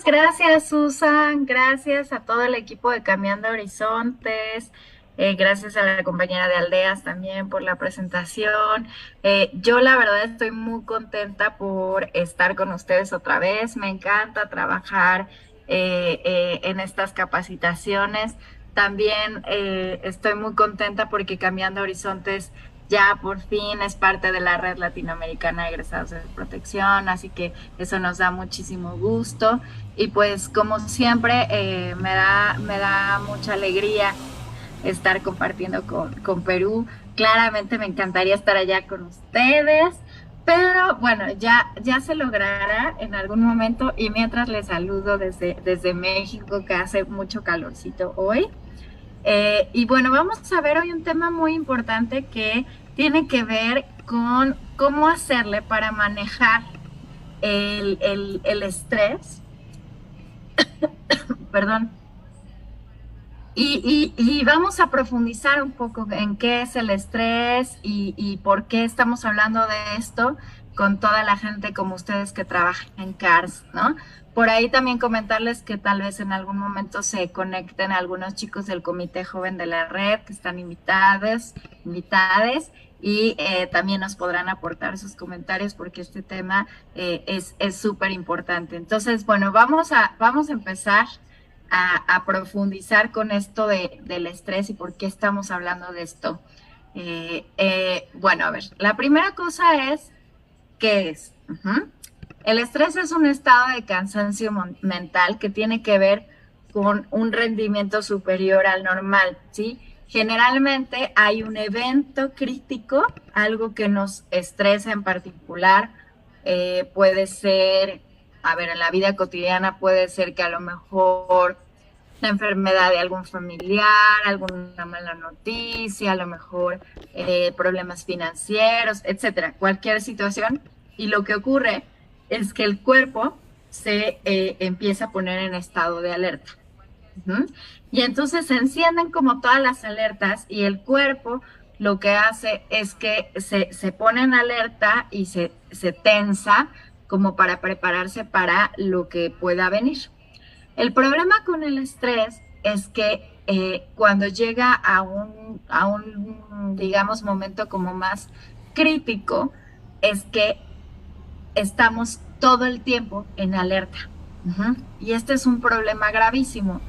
Muchas gracias, Susan. Gracias a todo el equipo de Cambiando Horizontes. Gracias a la compañera de Aldeas también por la presentación. Yo la verdad estoy muy contenta por estar con ustedes otra vez. Me encanta trabajar en estas capacitaciones. También estoy muy contenta porque Cambiando Horizontes ya por fin es parte de la Red Latinoamericana de Egresados de Protección, así que eso nos da muchísimo gusto. Y pues como siempre, me da mucha alegría estar compartiendo con Perú. Claramente me encantaría estar allá con ustedes, pero bueno, ya se logrará en algún momento y mientras les saludo desde México, que hace mucho calorcito hoy. Y bueno, vamos a ver hoy un tema muy importante que tiene que ver con cómo hacerle para manejar el estrés, perdón. Y vamos a profundizar un poco en qué es el estrés y por qué estamos hablando de esto con toda la gente como ustedes que trabajan en CARS, ¿no? Por ahí también comentarles que tal vez en algún momento se conecten algunos chicos del Comité Joven de la Red que están invitades y también nos podrán aportar sus comentarios porque este tema es súper importante. Entonces, bueno, vamos a empezar a profundizar con esto del estrés y por qué estamos hablando de esto. Bueno, a ver, la primera cosa es, ¿qué es? El estrés es un estado de cansancio mental que tiene que ver con un rendimiento superior al normal, ¿sí? Generalmente hay un evento crítico, algo que nos estresa en particular, puede ser, a ver, en la vida cotidiana puede ser que a lo mejor la enfermedad de algún familiar, alguna mala noticia, a lo mejor problemas financieros, etcétera, cualquier situación. Y lo que ocurre es que el cuerpo se empieza a poner en estado de alerta. Uh-huh. Y entonces se encienden como todas las alertas y el cuerpo lo que hace es que se pone en alerta y se tensa como para prepararse para lo que pueda venir. El problema con el estrés es que cuando llega a un, digamos, momento como más crítico, es que estamos todo el tiempo en alerta. Uh-huh. Y este es un problema gravísimo,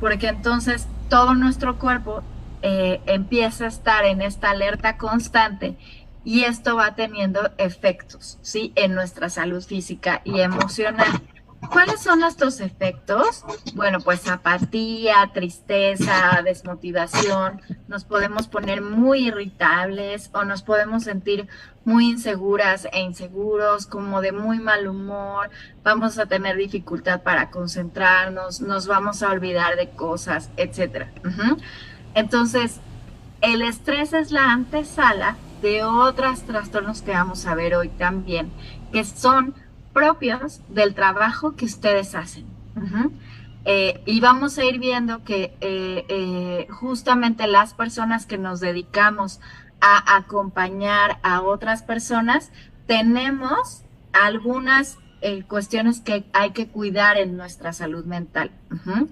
porque entonces todo nuestro cuerpo empieza a estar en esta alerta constante y esto va teniendo efectos, ¿sí? En nuestra salud física y emocional. ¿Cuáles son estos efectos? Bueno, pues apatía, tristeza, desmotivación, nos podemos poner muy irritables o nos podemos sentir muy inseguras e inseguros, como de muy mal humor, vamos a tener dificultad para concentrarnos, nos vamos a olvidar de cosas, etcétera. Uh-huh. Entonces, el estrés es la antesala de otros trastornos que vamos a ver hoy también, que son propios del trabajo que ustedes hacen. Uh-huh. Y vamos a ir viendo que justamente las personas que nos dedicamos a acompañar a otras personas, tenemos algunas cuestiones que hay que cuidar en nuestra salud mental. Uh-huh.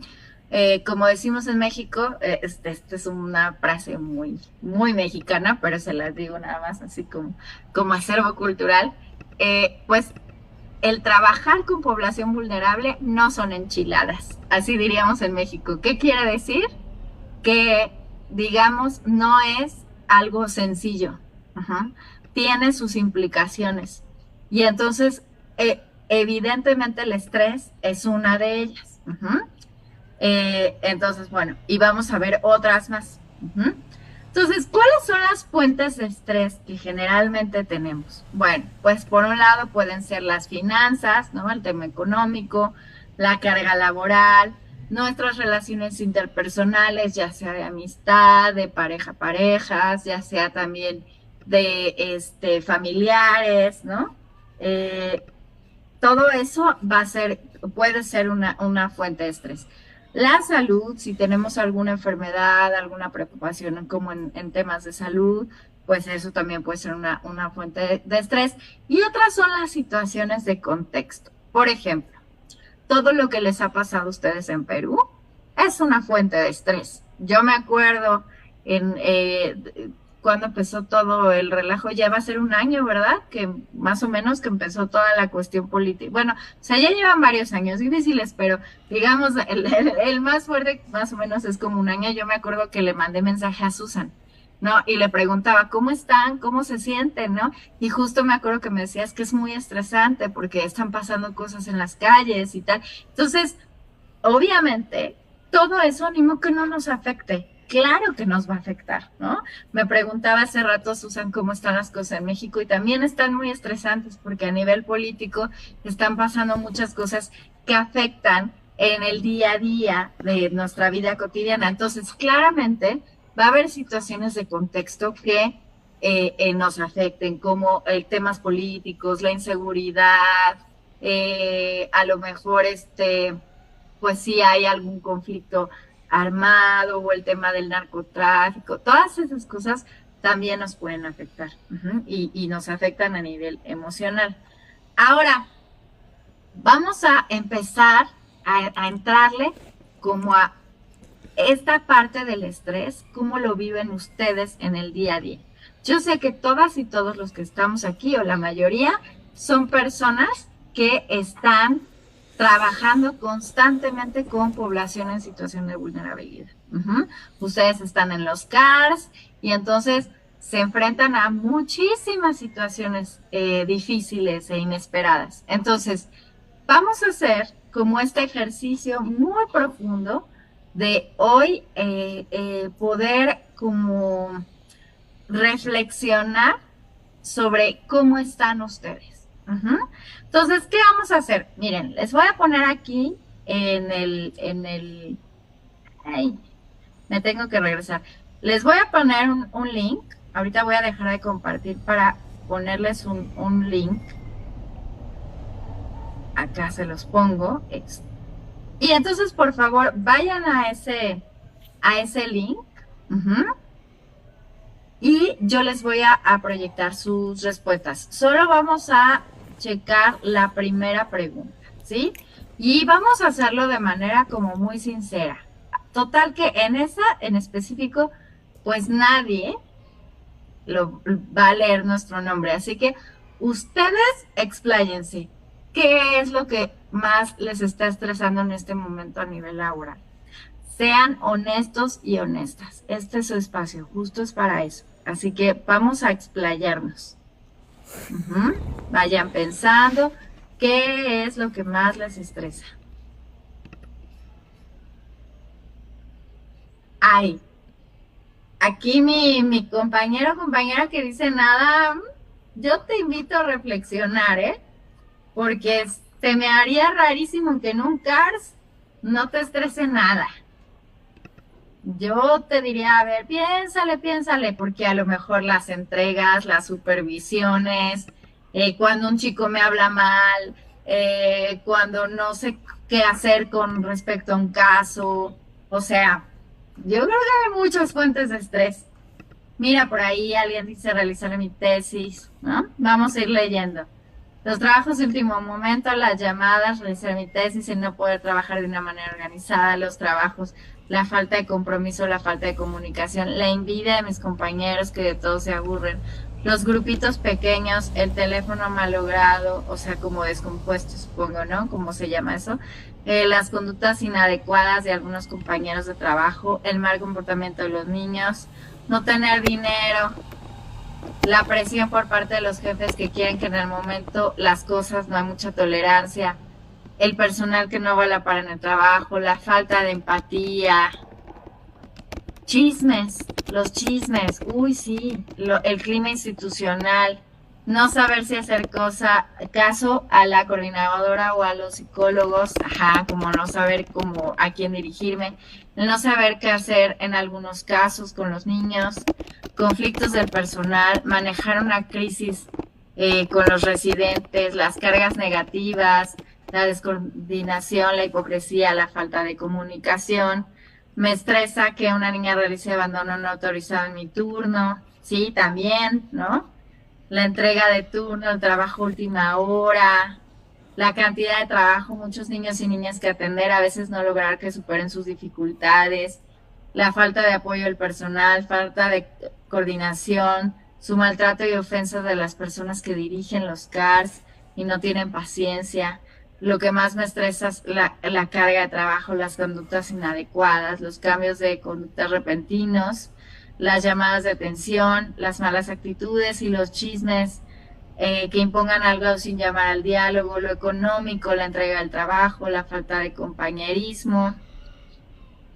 Como decimos en México, esta es una frase muy, muy mexicana, pero se las digo nada más así como acervo cultural, pues el trabajar con población vulnerable no son enchiladas, así diríamos en México. ¿Qué quiere decir? Que, digamos, no es algo sencillo. Ajá. Tiene sus implicaciones. Y entonces, evidentemente el estrés es una de ellas. Ajá. Entonces, bueno, y vamos a ver otras más. Ajá. Entonces, ¿cuáles son las fuentes de estrés que generalmente tenemos? Bueno, pues por un lado pueden ser las finanzas, ¿no? El tema económico, la carga laboral, nuestras relaciones interpersonales, ya sea de amistad, de pareja a parejas, ya sea también de familiares, ¿no? Eh, Todo eso puede ser una fuente de estrés. La salud, si tenemos alguna enfermedad, alguna preocupación como en temas de salud, pues eso también puede ser una fuente de estrés. Y otras son las situaciones de contexto. Por ejemplo, todo lo que les ha pasado a ustedes en Perú es una fuente de estrés. Yo me acuerdo en cuando empezó todo el relajo, ya va a ser un año, ¿verdad? Que más o menos que empezó toda la cuestión política. Bueno, o sea, ya llevan varios años difíciles, pero digamos, el más fuerte más o menos es como un año. Yo me acuerdo que le mandé mensaje a Susan, ¿no? Y le preguntaba, ¿cómo están? ¿Cómo se sienten? ¿No? Y justo me acuerdo que me decías que es muy estresante porque están pasando cosas en las calles y tal. Entonces, obviamente, todo eso animo que no nos afecte. Claro que nos va a afectar, ¿no? Me preguntaba hace rato, Susan, cómo están las cosas en México y también están muy estresantes porque a nivel político están pasando muchas cosas que afectan en el día a día de nuestra vida cotidiana. Entonces, claramente va a haber situaciones de contexto que nos afecten, como temas políticos, la inseguridad, a lo mejor pues si hay algún conflicto armado o el tema del narcotráfico, todas esas cosas también nos pueden afectar y nos afectan a nivel emocional. Ahora, vamos a empezar a entrarle como a esta parte del estrés, cómo lo viven ustedes en el día a día. Yo sé que todas y todos los que estamos aquí, o la mayoría, son personas que están trabajando constantemente con población en situación de vulnerabilidad. Ustedes están en los CARS y entonces se enfrentan a muchísimas situaciones difíciles e inesperadas. Entonces, vamos a hacer como este ejercicio muy profundo de hoy poder como reflexionar sobre cómo están ustedes. Entonces, ¿qué vamos a hacer? Miren, les voy a poner aquí ay, me tengo que regresar. Les voy a poner un link. Ahorita voy a dejar de compartir para ponerles un link. Acá se los pongo. Y entonces, por favor, vayan a ese link. Y yo les voy a proyectar sus respuestas. Solo vamos a checar la primera pregunta, ¿sí? Y vamos a hacerlo de manera como muy sincera. Total que en esa en específico, pues nadie va a leer nuestro nombre. Así que ustedes expláyense. ¿Qué es lo que más les está estresando en este momento a nivel laboral? Sean honestos y honestas. Este es su espacio, justo es para eso. Así que vamos a explayarnos. Vayan pensando qué es lo que más les estresa. Ay, aquí mi compañero o compañera que dice nada, yo te invito a reflexionar, ¿eh? Porque se me haría rarísimo que en un CARS no te estrese nada. Yo te diría, a ver, piénsale, porque a lo mejor las entregas, las supervisiones, cuando un chico me habla mal, cuando no sé qué hacer con respecto a un caso, o sea, yo creo que hay muchas fuentes de estrés. Mira, por ahí alguien dice realizar mi tesis, ¿no? Vamos a ir leyendo. Los trabajos de último momento, las llamadas, realizar mi tesis, el no poder trabajar de una manera organizada, los trabajos, la falta de compromiso, la falta de comunicación, la envidia de mis compañeros que de todos se aburren, los grupitos pequeños, el teléfono malogrado, o sea, como descompuesto, supongo, ¿no? ¿Cómo se llama eso? Las conductas inadecuadas de algunos compañeros de trabajo, el mal comportamiento de los niños, no tener dinero, la presión por parte de los jefes que quieren que en el momento las cosas, no hay mucha tolerancia, el personal que no va a la par en el trabajo, la falta de empatía, los chismes, uy sí, el clima institucional, no saber si hacer caso a la coordinadora o a los psicólogos, como no saber cómo a quién dirigirme, no saber qué hacer en algunos casos con los niños, conflictos del personal, manejar una crisis con los residentes, las cargas negativas, la descoordinación, la hipocresía, la falta de comunicación. Me estresa que una niña realice abandono no autorizado en mi turno, sí, también, ¿no? La entrega de turno, el trabajo última hora, la cantidad de trabajo, muchos niños y niñas que atender, a veces no lograr que superen sus dificultades, la falta de apoyo del personal, falta de coordinación, su maltrato y ofensas de las personas que dirigen los CARS y no tienen paciencia. Lo que más me estresa es la carga de trabajo, las conductas inadecuadas, los cambios de conductas repentinos, las llamadas de atención, las malas actitudes y los chismes que impongan algo sin llamar al diálogo, lo económico, la entrega del trabajo, la falta de compañerismo,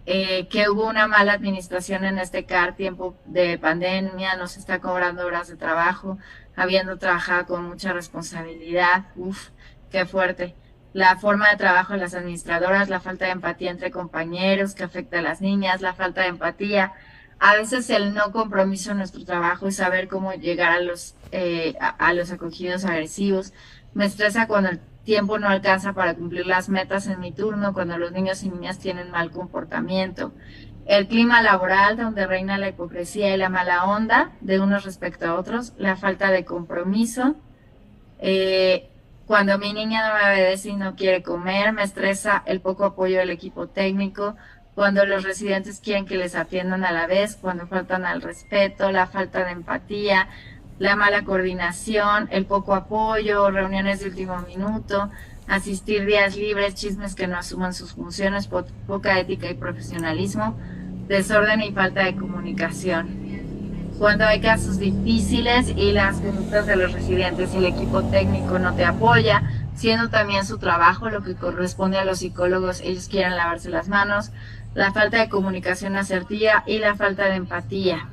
que hubo una mala administración en este CAR, tiempo de pandemia, no se está cobrando horas de trabajo, habiendo trabajado con mucha responsabilidad, uff, qué fuerte. La forma de trabajo de las administradoras, la falta de empatía entre compañeros que afecta a las niñas, la falta de empatía, a veces el no compromiso en nuestro trabajo y saber cómo llegar a los acogidos agresivos. Me estresa cuando el tiempo no alcanza para cumplir las metas en mi turno, cuando los niños y niñas tienen mal comportamiento. El clima laboral, donde reina la hipocresía y la mala onda de unos respecto a otros, la falta de compromiso. Cuando mi niña no me obedece y no quiere comer, me estresa el poco apoyo del equipo técnico, cuando los residentes quieren que les atiendan a la vez, cuando faltan al respeto, la falta de empatía, la mala coordinación, el poco apoyo, reuniones de último minuto, asistir días libres, chismes que no asuman sus funciones, poca ética y profesionalismo, desorden y falta de comunicación. Cuando hay casos difíciles y las conductas de los residentes y el equipo técnico no te apoya, siendo también su trabajo lo que corresponde a los psicólogos, ellos quieren lavarse las manos, la falta de comunicación asertiva y la falta de empatía.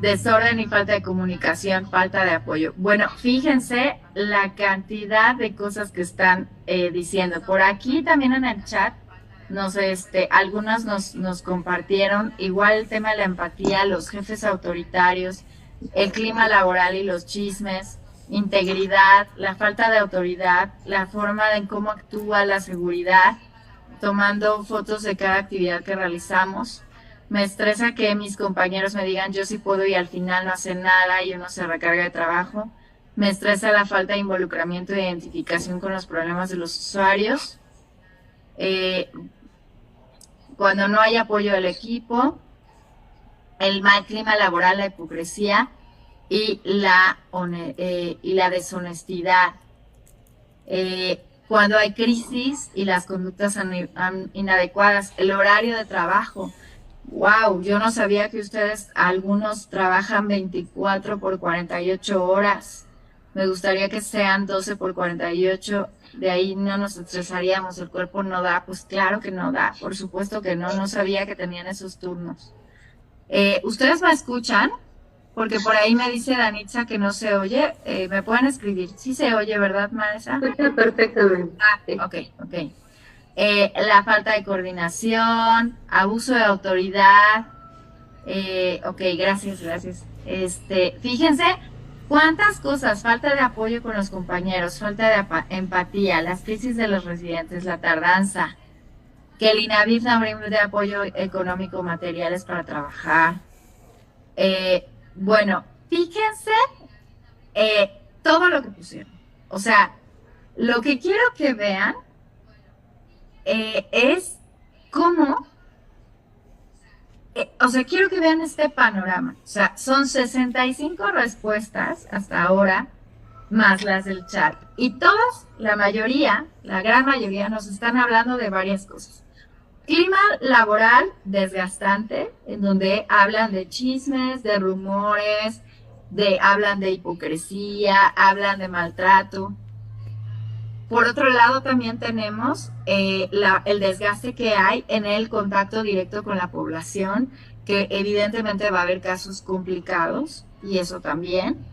Desorden y falta de comunicación, falta de apoyo. Bueno, fíjense la cantidad de cosas que están diciendo. Por aquí también en el chat, algunos nos compartieron igual el tema de la empatía, los jefes autoritarios, el clima laboral y los chismes, integridad, la falta de autoridad, la forma en cómo actúa la seguridad, tomando fotos de cada actividad que realizamos. Me estresa que mis compañeros me digan yo sí puedo y al final no hacen nada y uno se recarga de trabajo. Me estresa la falta de involucramiento e identificación con los problemas de los usuarios. Cuando no hay apoyo del equipo, el mal clima laboral, la hipocresía y la deshonestidad. Cuando hay crisis y las conductas inadecuadas, el horario de trabajo. Wow, yo no sabía que ustedes, algunos trabajan 24 por 48 horas. Me gustaría que sean 12 por 48, de ahí no nos estresaríamos, el cuerpo no da, pues claro que no da, por supuesto que no, no sabía que tenían esos turnos. ¿Ustedes me escuchan? Porque por ahí me dice Danitza que no se oye, me pueden escribir, sí se oye, ¿verdad, Marisa? Perfectamente. Ok. La falta de coordinación, abuso de autoridad. Ok, gracias. Fíjense cuántas cosas, falta de apoyo con los compañeros, falta de empatía, las crisis de los residentes, la tardanza, que el INAVIF no brinde apoyo económico, materiales para trabajar. Bueno, fíjense todo lo que pusieron. O sea, lo que quiero que vean es cómo, quiero que vean este panorama. O sea, son 65 respuestas hasta ahora, más las del chat. Y todas, la gran mayoría, nos están hablando de varias cosas. Clima laboral desgastante, en donde hablan de chismes, de rumores, hablan de hipocresía, hablan de maltrato. Por otro lado, también tenemos el desgaste que hay en el contacto directo con la población, que evidentemente va a haber casos complicados, y eso también.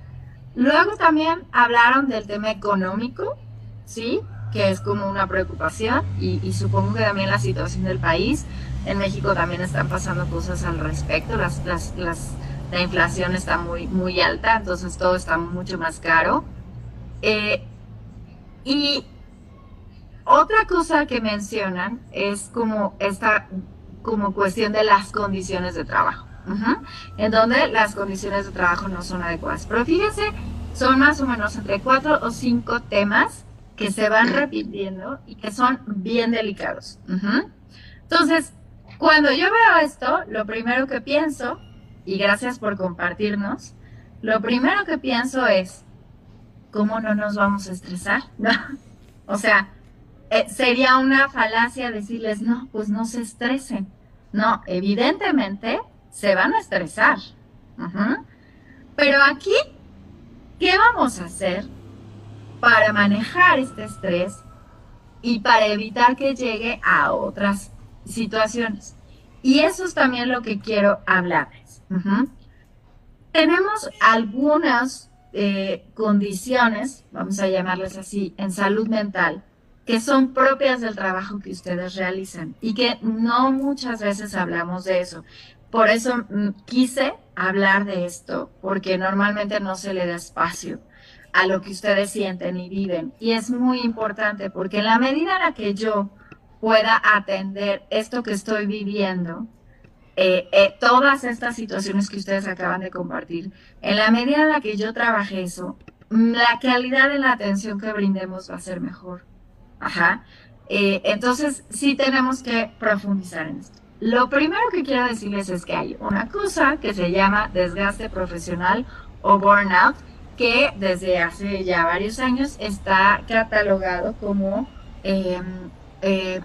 Luego también hablaron del tema económico, ¿sí? Que es como una preocupación, y supongo que también la situación del país. En México también están pasando cosas al respecto, la inflación está muy, muy alta, entonces todo está mucho más caro. Y otra cosa que mencionan es como esta cuestión de las condiciones de trabajo, en donde las condiciones de trabajo no son adecuadas. Pero fíjense Son más o menos entre 4 o 5 temas que se van repitiendo y que son bien delicados. Entonces, cuando yo veo esto, lo primero que pienso, y gracias por compartirnos, lo primero que pienso es, ¿cómo no nos vamos a estresar? ¿No? O sea, sería una falacia decirles, no, pues no se estresen. No, evidentemente se van a estresar. Ujú. Pero aquí, ¿qué vamos a hacer para manejar este estrés y para evitar que llegue a otras situaciones? Y eso es también lo que quiero hablarles. Tenemos algunas condiciones, vamos a llamarles así, en salud mental, que son propias del trabajo que ustedes realizan y que no muchas veces hablamos de eso. Por eso quise hablar de esto, porque normalmente no se le da espacio a lo que ustedes sienten y viven. Y es muy importante, porque en la medida en la que yo pueda atender esto que estoy viviendo, todas estas situaciones que ustedes acaban de compartir, en la medida en la que yo trabaje eso, la calidad de la atención que brindemos va a ser mejor. Ajá. Entonces, sí tenemos que profundizar en esto. Lo primero que quiero decirles es que hay una cosa que se llama desgaste profesional o burnout, que desde hace ya varios años está catalogado como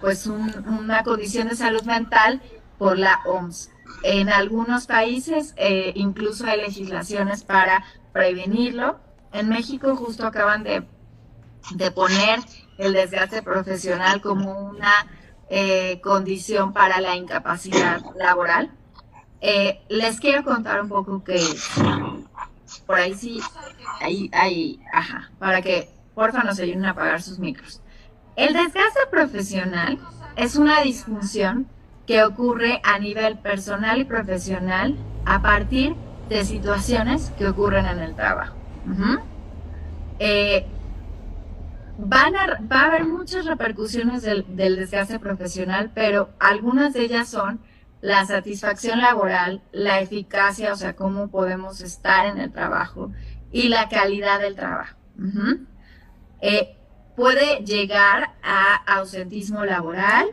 pues una condición de salud mental por la OMS. En algunos países incluso hay legislaciones para prevenirlo. En México justo acaban de poner el desgaste profesional como una condición para la incapacidad laboral. Les quiero contar un poco qué es. Por ahí sí, ahí, ajá, para que porfa nos ayuden a apagar sus micros. El desgaste profesional es una disfunción que ocurre a nivel personal y profesional a partir de situaciones que ocurren en el trabajo. Va a haber muchas repercusiones del desgaste profesional, pero algunas de ellas son la satisfacción laboral, la eficacia, o sea, cómo podemos estar en el trabajo y la calidad del trabajo. Puede llegar a ausentismo laboral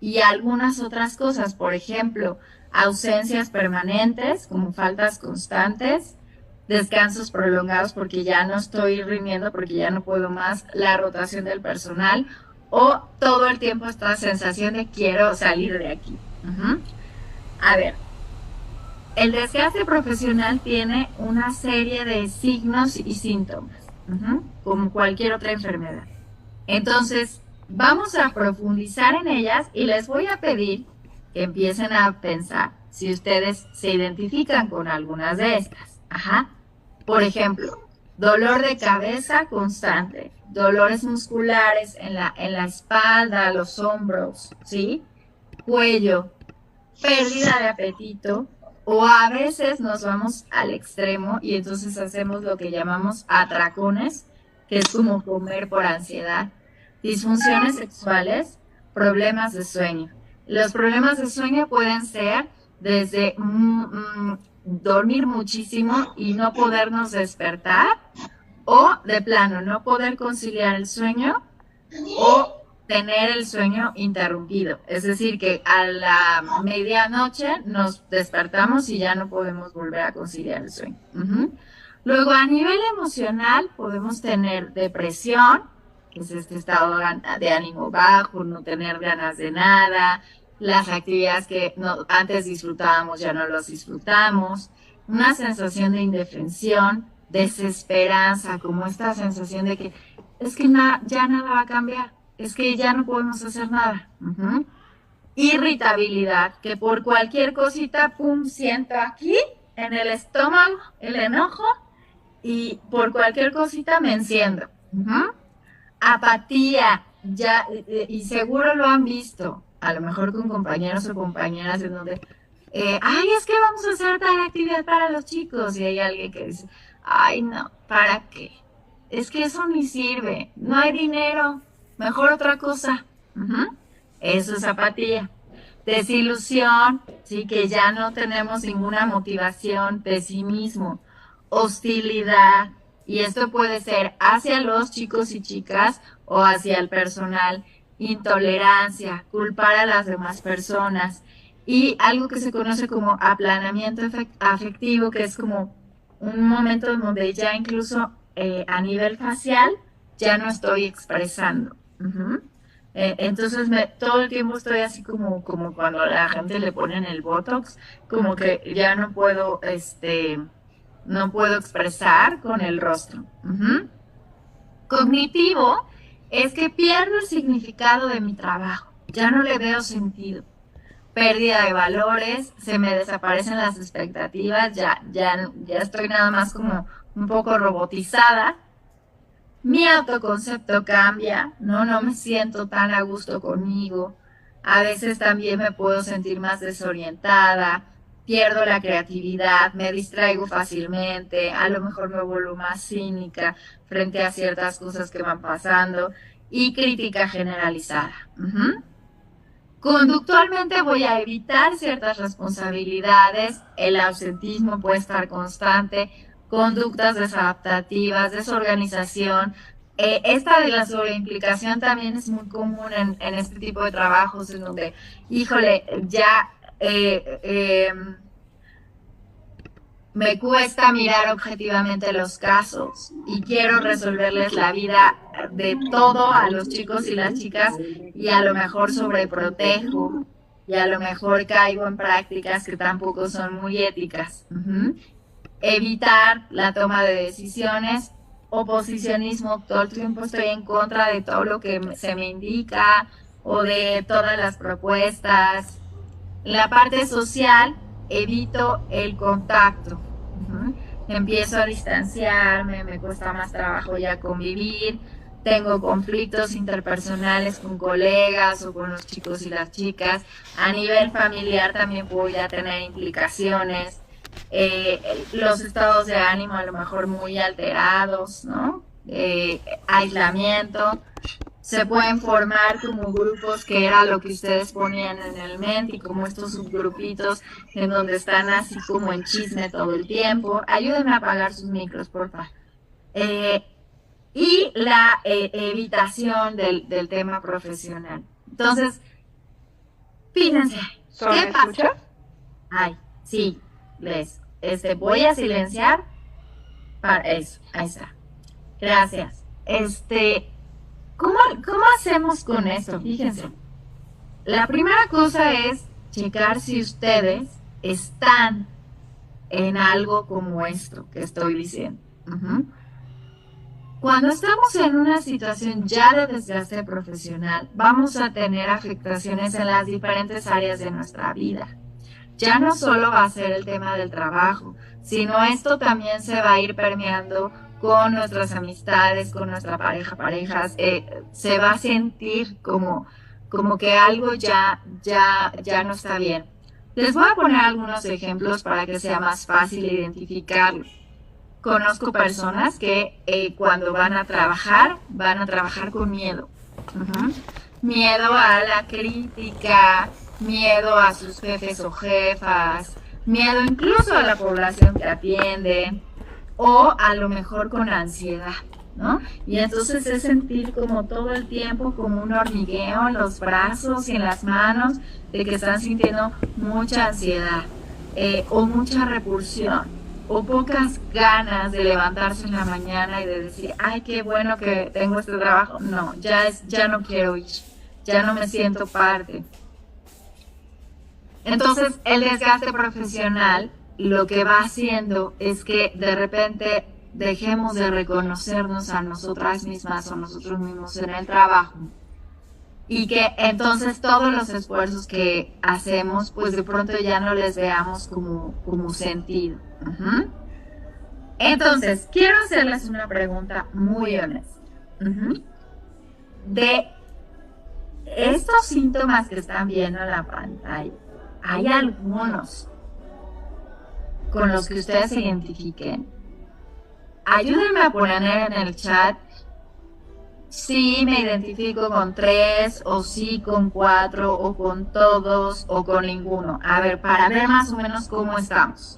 y algunas otras cosas, por ejemplo, ausencias permanentes como faltas constantes, descansos prolongados porque ya no estoy rindiendo, porque ya no puedo más, la rotación del personal o todo el tiempo esta sensación de quiero salir de aquí. A ver, el desgaste profesional tiene una serie de signos y síntomas, como cualquier otra enfermedad. Entonces, vamos a profundizar en ellas y les voy a pedir que empiecen a pensar si ustedes se identifican con algunas de estas. Por ejemplo, dolor de cabeza constante, dolores musculares en la espalda, los hombros, ¿sí? Cuello, pérdida de apetito, o a veces nos vamos al extremo y entonces hacemos lo que llamamos atracones, que es como comer por ansiedad, disfunciones sexuales, problemas de sueño. Los problemas de sueño pueden ser desde dormir muchísimo y no podernos despertar, o de plano no poder conciliar el sueño o tener el sueño interrumpido. Es decir, que a la medianoche nos despertamos y ya no podemos volver a conciliar el sueño. Luego, a nivel emocional, podemos tener depresión, que es este estado de ánimo bajo, no tener ganas de nada, las actividades que antes disfrutábamos ya no las disfrutamos, una sensación de indefensión, desesperanza, como esta sensación de que es que ya nada va a cambiar, es que ya no podemos hacer nada. Irritabilidad, que por cualquier cosita, pum, siento aquí en el estómago el enojo y por cualquier cosita me enciendo. Apatía, ya, y seguro lo han visto, a lo mejor con compañeros o compañeras en donde, ay, es que vamos a hacer tal actividad para los chicos, y hay alguien que dice, ay, no, ¿para qué? Es que eso ni sirve, no hay dinero, mejor otra cosa. Eso es apatía. Desilusión, sí, que ya no tenemos ninguna motivación, pesimismo, hostilidad, Y esto puede ser hacia los chicos y chicas o hacia el personal. Intolerancia, culpar a las demás personas y algo que se conoce como aplanamiento afectivo, que es como un momento en donde ya incluso a nivel facial ya no estoy expresando. Uh-huh. Entonces todo el tiempo estoy así como cuando a la gente le ponen el Botox, como que ya no puedo, no puedo expresar con el rostro. Uh-huh. Cognitivo es que pierdo el significado de mi trabajo, ya no le veo sentido. Pérdida de valores, se me desaparecen las expectativas, ya estoy nada más como un poco robotizada. Mi autoconcepto cambia, no me siento tan a gusto conmigo. A veces también me puedo sentir más desorientada, pierdo la creatividad, me distraigo fácilmente, a lo mejor me vuelvo más cínica frente a ciertas cosas que van pasando y crítica generalizada. Uh-huh. Conductualmente voy a evitar ciertas responsabilidades, el ausentismo puede estar constante, conductas desadaptativas, desorganización. Esta de la sobreimplicación también es muy común en este tipo de trabajos en donde, híjole, ya me cuesta mirar objetivamente los casos y quiero resolverles la vida de todo a los chicos y las chicas y a lo mejor sobreprotejo y a lo mejor caigo en prácticas que tampoco son muy éticas. Uh-huh. Evitar la toma de decisiones, oposicionismo, todo el tiempo estoy en contra de todo lo que se me indica o de todas las propuestas. La parte social, evito el contacto. Uh-huh. Empiezo a distanciarme, me cuesta más trabajo ya convivir, tengo conflictos interpersonales con colegas o con los chicos y las chicas. A nivel familiar también voy a tener implicaciones. Los estados de ánimo a lo mejor muy alterados, ¿no? Aislamiento. Se pueden formar como grupos, que era lo que ustedes ponían en el mente, y como estos subgrupitos en donde están así como en chisme todo el tiempo. Ayúdenme a apagar sus micros, por favor. Y la evitación del tema profesional. Entonces, fíjense, ¿qué pasa? ¿Escuchas? Ay, sí, voy a silenciar para eso, ahí está. Gracias. ¿Cómo hacemos con esto? Fíjense. La primera cosa es checar si ustedes están en algo como esto que estoy diciendo. Uh-huh. Cuando estamos en una situación ya de desgaste profesional, vamos a tener afectaciones en las diferentes áreas de nuestra vida. Ya no solo va a ser el tema del trabajo, sino esto también se va a ir permeando con nuestras amistades, con nuestra parejas, se va a sentir como que algo ya no está bien. Les voy a poner algunos ejemplos para que sea más fácil identificarlo. Conozco personas que cuando van a trabajar con miedo. Uh-huh. Miedo a la crítica, miedo a sus jefes o jefas, miedo incluso a la población que atiende, o a lo mejor con ansiedad, ¿no? Y entonces es sentir como todo el tiempo como un hormigueo en los brazos y en las manos, de que están sintiendo mucha ansiedad, o mucha repulsión, o pocas ganas de levantarse en la mañana y de decir, ay, qué bueno que tengo este trabajo. No, ya no quiero ir, ya no me siento parte. Entonces, el desgaste profesional lo que va haciendo es que de repente dejemos de reconocernos a nosotras mismas o nosotros mismos en el trabajo, y que entonces todos los esfuerzos que hacemos, pues de pronto ya no les veamos como sentido. Uh-huh. Entonces, quiero hacerles una pregunta muy honesta. Uh-huh. De estos síntomas que están viendo en la pantalla, ¿hay algunos con los que ustedes se identifiquen? Ayúdenme a poner en el chat si me identifico con 3, o sí con 4, o con todos, o con ninguno. A ver, para ver más o menos cómo estamos.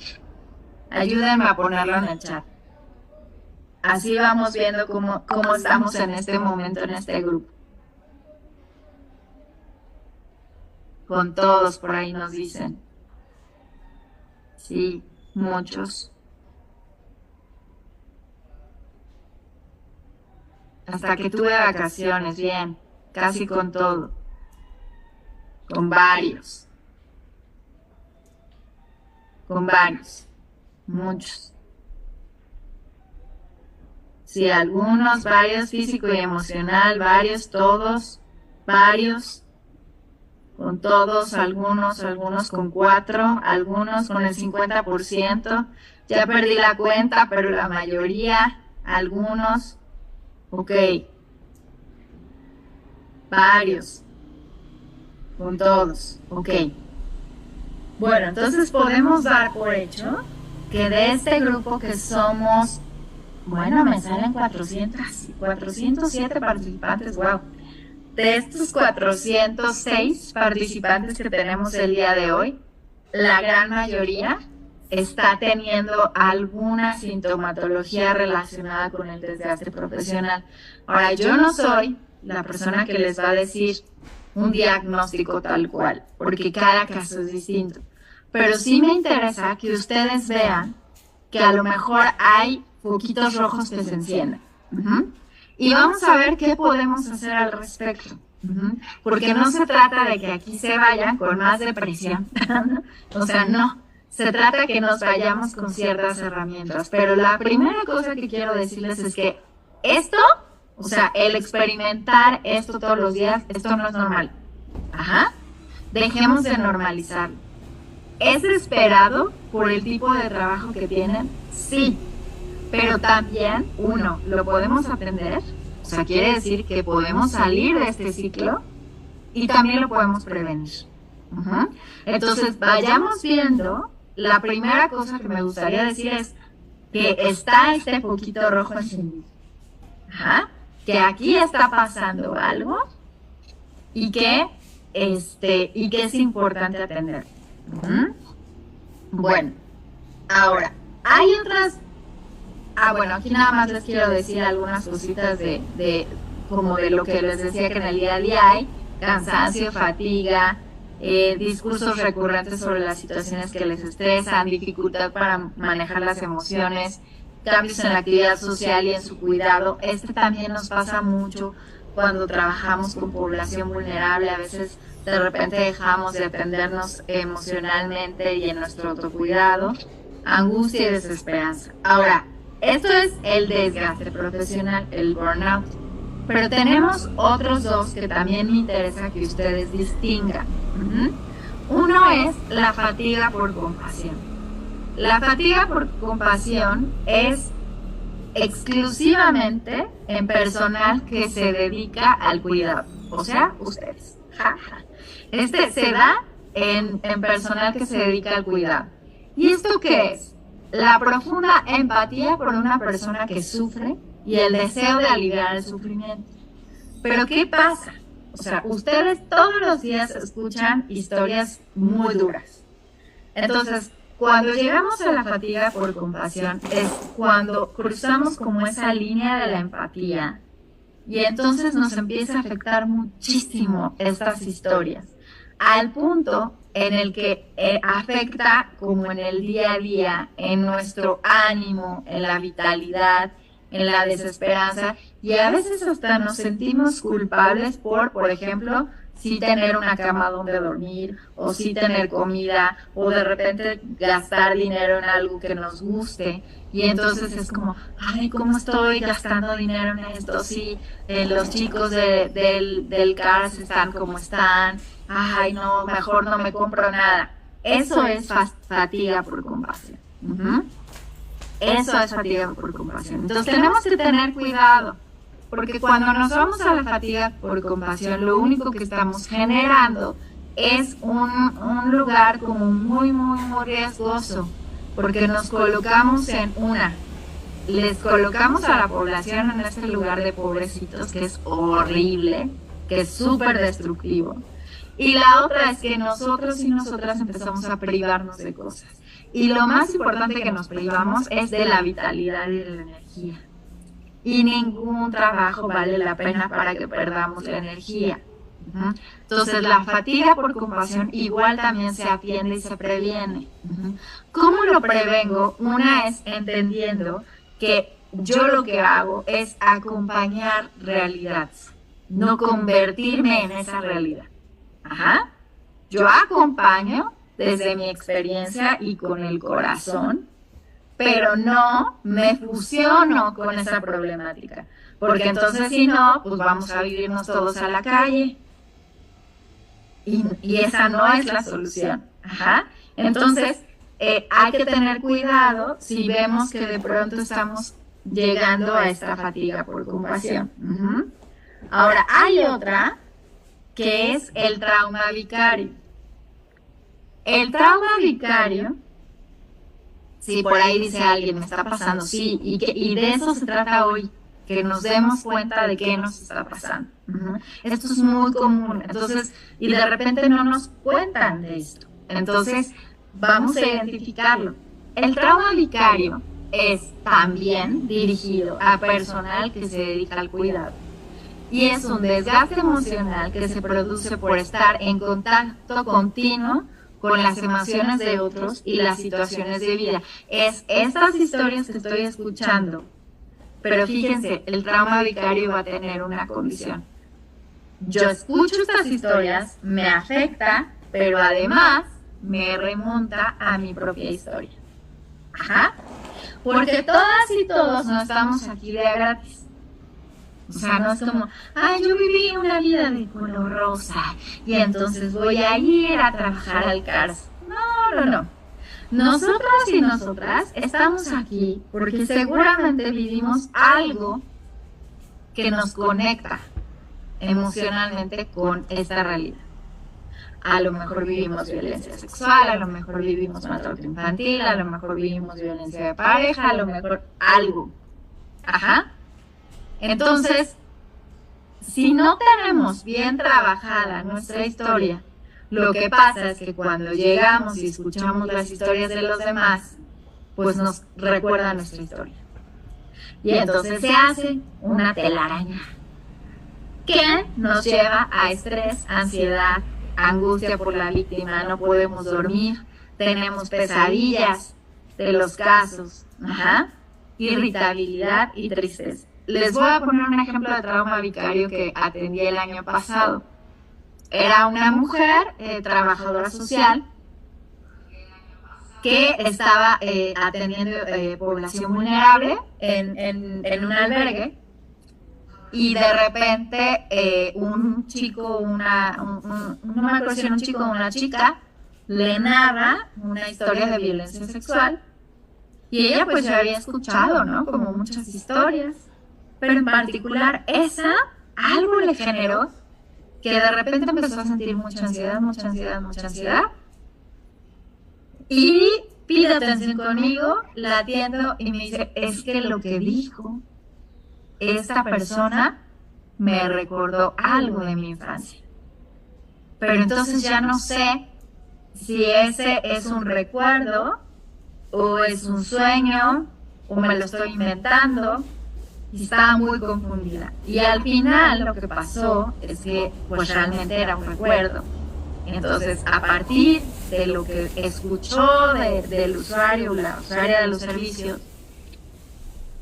Ayúdenme a ponerlo en el chat. Así vamos viendo cómo estamos en este momento en este grupo. Con todos por ahí nos dicen. Sí, muchos. Hasta que tuve vacaciones, bien, casi con todo. Con varios. Con varios. Muchos. Sí, algunos, varios, físico y emocional, varios, todos, varios, con todos, algunos con 4, algunos con el 50%. Ya perdí la cuenta, pero la mayoría, algunos, ok, varios, con todos, ok. Bueno, entonces podemos dar por hecho que de este grupo que somos, bueno, me salen 407 participantes, wow. De estos 406 participantes que tenemos el día de hoy, la gran mayoría está teniendo alguna sintomatología relacionada con el desgaste profesional. Ahora, yo no soy la persona que les va a decir un diagnóstico tal cual, porque cada caso es distinto. Pero sí me interesa que ustedes vean que a lo mejor hay foquitos rojos que se encienden. Y vamos a ver qué podemos hacer al respecto. Porque no se trata de que aquí se vayan con más depresión. O sea, no. Se trata de que nos vayamos con ciertas herramientas. Pero la primera cosa que quiero decirles es que esto, o sea, el experimentar esto todos los días, esto no es normal. Dejemos de normalizarlo. ¿Es esperado por el tipo de trabajo que tienen? Sí. Pero también, uno, ¿lo podemos aprender? O sea, quiere decir que podemos salir de este ciclo y también lo podemos prevenir. Entonces, vayamos viendo. La primera cosa que me gustaría decir es que está este poquito rojo encendido. Que aquí está pasando algo y que es importante atender. Bueno, ahora, hay otras. Bueno, aquí nada más les quiero decir algunas cositas como de lo que les decía que en el día a día hay: cansancio, fatiga, discursos recurrentes sobre las situaciones que les estresan, dificultad para manejar las emociones, cambios en la actividad social y en su cuidado. También nos pasa mucho cuando trabajamos con población vulnerable. A veces de repente dejamos de atendernos emocionalmente y en nuestro autocuidado, angustia y desesperanza. Ahora, esto es el desgaste profesional, el burnout. Pero tenemos otros dos que también me interesa que ustedes distingan. Uno es la fatiga por compasión. La fatiga por compasión es exclusivamente en personal que se dedica al cuidado. O sea, ustedes. Se da en personal que se dedica al cuidado. ¿Y esto qué es? La profunda empatía por una persona que sufre y el deseo de aliviar el sufrimiento. Pero ¿qué pasa? O sea, ustedes todos los días escuchan historias muy duras. Entonces, cuando llegamos a la fatiga por compasión es cuando cruzamos como esa línea de la empatía y entonces nos empieza a afectar muchísimo estas historias, al punto en el que afecta como en el día a día, en nuestro ánimo, en la vitalidad, en la desesperanza, y a veces hasta nos sentimos culpables por ejemplo, sí tener una cama donde dormir, o sí tener comida, o de repente gastar dinero en algo que nos guste, y entonces es como, ay, ¿cómo estoy gastando dinero en esto? Sí, los chicos del CARS están como están, ay, no, mejor no me compro nada. Eso es fatiga por compasión. Eso es fatiga por compasión. Entonces tenemos que tener cuidado, porque cuando nos vamos a la fatiga por compasión, lo único que estamos generando es un lugar como muy, muy, muy riesgoso, porque nos colocamos les colocamos a la población en ese lugar de pobrecitos, que es horrible, que es súper destructivo. Y la otra es que nosotros y nosotras empezamos a privarnos de cosas. Y lo más importante que nos privamos es de la vitalidad y de la energía. y ningún trabajo vale la pena para que perdamos la energía. Entonces, la fatiga por compasión igual también se atiende y se previene. ¿Cómo lo prevengo? Una es entendiendo que yo lo que hago es acompañar realidades, no convertirme en esa realidad. Ajá. Yo acompaño desde mi experiencia y con el corazón, pero no me fusiono con esa problemática, porque entonces si no, pues vamos a vivirnos todos a la calle y esa no es la solución. Ajá. Entonces, hay que tener cuidado si vemos que de pronto estamos llegando a esta fatiga por compasión. Ahora, hay otra que es el trauma vicario. El trauma vicario, si por ahí dice alguien, me está pasando, sí, y de eso se trata hoy, que nos demos cuenta de qué nos está pasando. Esto es muy común, entonces, y de repente no nos cuentan de esto. Entonces, vamos a identificarlo. El trauma vicario es también dirigido a personal que se dedica al cuidado. Y es un desgaste emocional que se produce por estar en contacto continuo con las emociones de otros y las situaciones de vida. Es estas historias que estoy escuchando. Pero fíjense, el trauma vicario va a tener una condición. Yo escucho estas historias, me afecta, pero además me remonta a mi propia historia. Ajá. Porque todas y todos no estamos aquí de gratis. O sea, no es como, ay, yo viví una vida de color rosa y entonces voy a ir a trabajar al CARS. No. Nosotros y nosotras estamos aquí porque seguramente vivimos algo que nos conecta emocionalmente con esta realidad. A lo mejor vivimos violencia sexual, a lo mejor vivimos maltrato infantil, a lo mejor vivimos violencia de pareja, a lo mejor algo. Ajá. Entonces, si no tenemos bien trabajada nuestra historia, lo que pasa es que cuando llegamos y escuchamos las historias de los demás, pues nos recuerda nuestra historia. Y entonces se hace una telaraña que nos lleva a estrés, ansiedad, angustia por la víctima, no podemos dormir, tenemos pesadillas de los casos, irritabilidad y tristeza. Les voy a poner un ejemplo de trauma vicario que atendí el año pasado. Era una mujer trabajadora social que estaba atendiendo población vulnerable en un albergue y de repente un chico, no me acuerdo si era un chico o una chica, le narra una historia de violencia sexual y ella pues ya había escuchado, ¿no? Como muchas historias. Pero en particular esa, algo le generó que de repente empezó a sentir mucha ansiedad. Y pide atención conmigo, la atiendo y me dice, es que lo que dijo esta persona me recordó algo de mi infancia. Pero entonces ya no sé si ese es un recuerdo o es un sueño o me lo estoy inventando. Y estaba muy confundida. Y al final lo que pasó es que pues realmente era un recuerdo. Entonces, a partir de lo que escuchó del usuario, la usuaria de los servicios,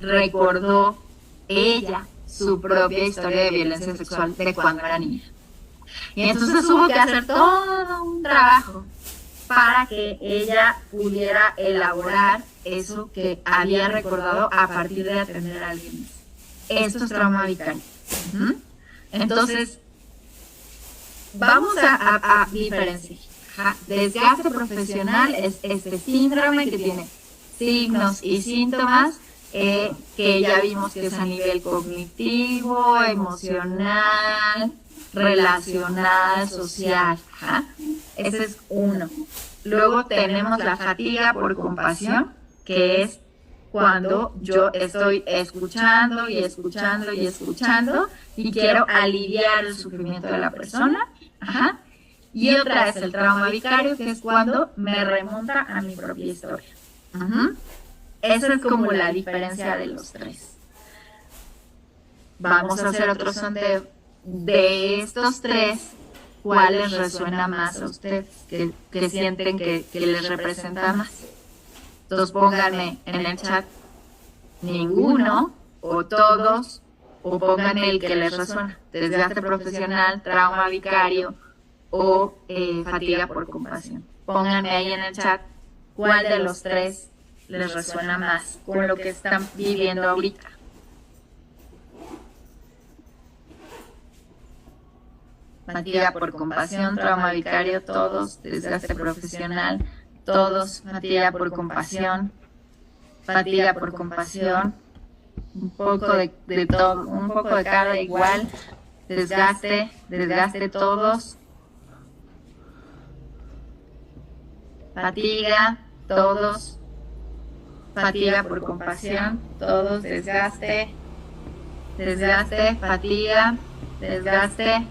recordó ella su propia historia de violencia sexual de cuando era niña. Y entonces hubo que hacer todo un trabajo para que ella pudiera elaborar eso que había recordado a partir de atender a alguien más. Esto es trauma vicario. Entonces, vamos a diferenciar. Desgaste profesional es este síndrome que tiene signos y síntomas que ya vimos que es a nivel cognitivo, emocional, relacional, social. Ese es uno. Luego tenemos la fatiga por compasión, que es cuando yo estoy escuchando y quiero aliviar el sufrimiento de la persona. Y otra es el trauma vicario, que es cuando me remonta a mi propia historia. Esa es como la diferencia de los tres. vamos a hacer otro sondeo. De estos tres, ¿cuál les resuena más a ustedes? ¿Qué sienten que les representa más? Entonces pónganme en el chat ninguno o todos, o pónganme el que les resuena. Desgaste profesional, trauma vicario o fatiga por compasión. Pónganme ahí en el chat cuál de los tres les resuena más con lo que están viviendo ahorita. Fatiga por compasión, trauma vicario, todos, desgaste profesional, todos, fatiga por compasión, un poco de todo, un poco de cada igual, desgaste todos, fatiga, todos, fatiga por compasión, todos, desgaste, fatiga, desgaste,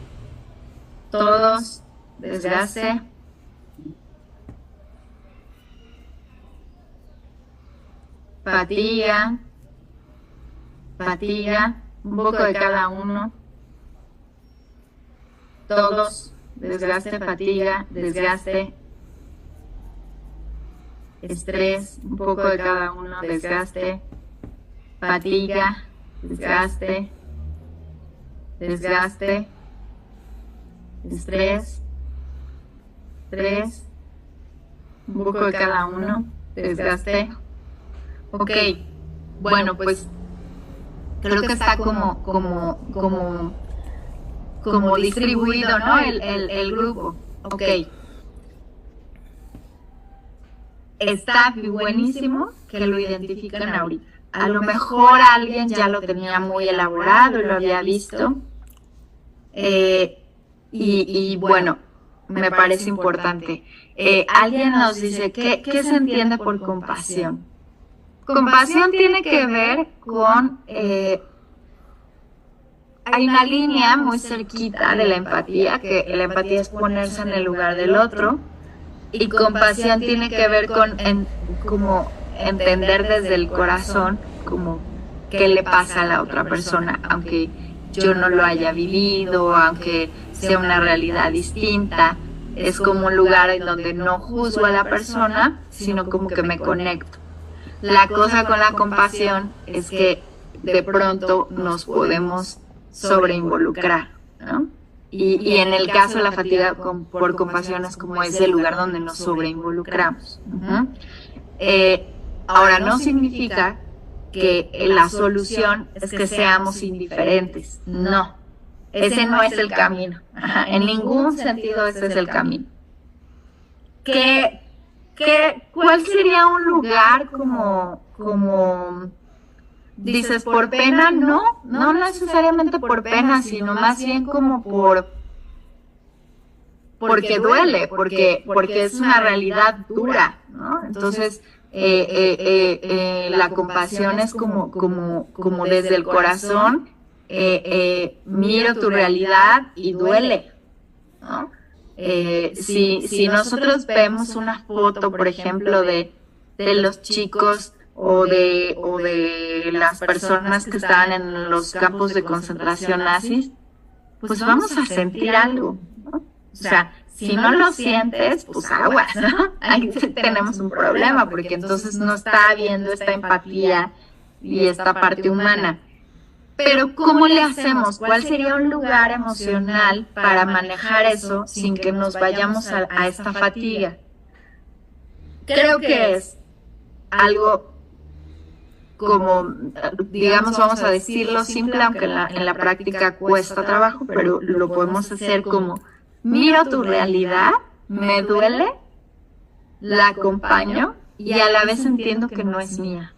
todos, desgaste, fatiga, un poco de cada uno, todos, desgaste, fatiga, desgaste, estrés, un poco de cada uno, desgaste, fatiga, desgaste, estrés, un poco de cada uno, desgaste. Ok, bueno, pues creo que está como distribuido, ¿no? El grupo. Ok. Está buenísimo que lo identifiquen ahorita. A lo mejor alguien ya lo tenía muy elaborado y lo había visto. Y bueno, me parece importante. Alguien nos dice, ¿qué se entiende por compasión? Compasión tiene que ver con... hay una línea muy cerquita de la empatía, que la empatía es ponerse en el lugar del otro, y compasión tiene que ver con como entender desde el corazón como qué le pasa a la otra persona, aunque yo no lo haya vivido, aunque sea una realidad distinta. Es como un lugar en donde no juzgo a la persona, sino como que me conecto. La cosa con la compasión es que de pronto nos podemos sobreinvolucrar, ¿no? Y en el caso de la fatiga por compasión es como ese lugar donde nos sobreinvolucramos. Ahora, no significa que la solución es que seamos indiferentes. No, ese no es el camino. En ningún sentido ese es el camino. ¿Cuál sería un lugar como dices, por pena? No necesariamente por pena, sino más bien como porque duele, porque es una realidad dura, ¿no? Entonces, la compasión es como desde el corazón, miro tu realidad y duele, ¿no? Si nosotros vemos una foto, por ejemplo, de los chicos o de las personas que estaban en los campos de concentración nazis, pues vamos a sentir algo, ¿no? O sea, si no lo sientes, pues aguas, ¿no? Ahí tenemos un problema, porque entonces no está habiendo esta empatía y esta parte humana. Pero ¿cómo le hacemos? ¿Cuál sería un lugar emocional para manejar eso sin que nos vayamos a esta fatiga? Creo que es algo como, digamos, vamos a decirlo simple, aunque en la práctica cuesta trabajo, pero lo podemos hacer como, miro tu realidad, me duele, la acompaño y a la vez entiendo que no es mía.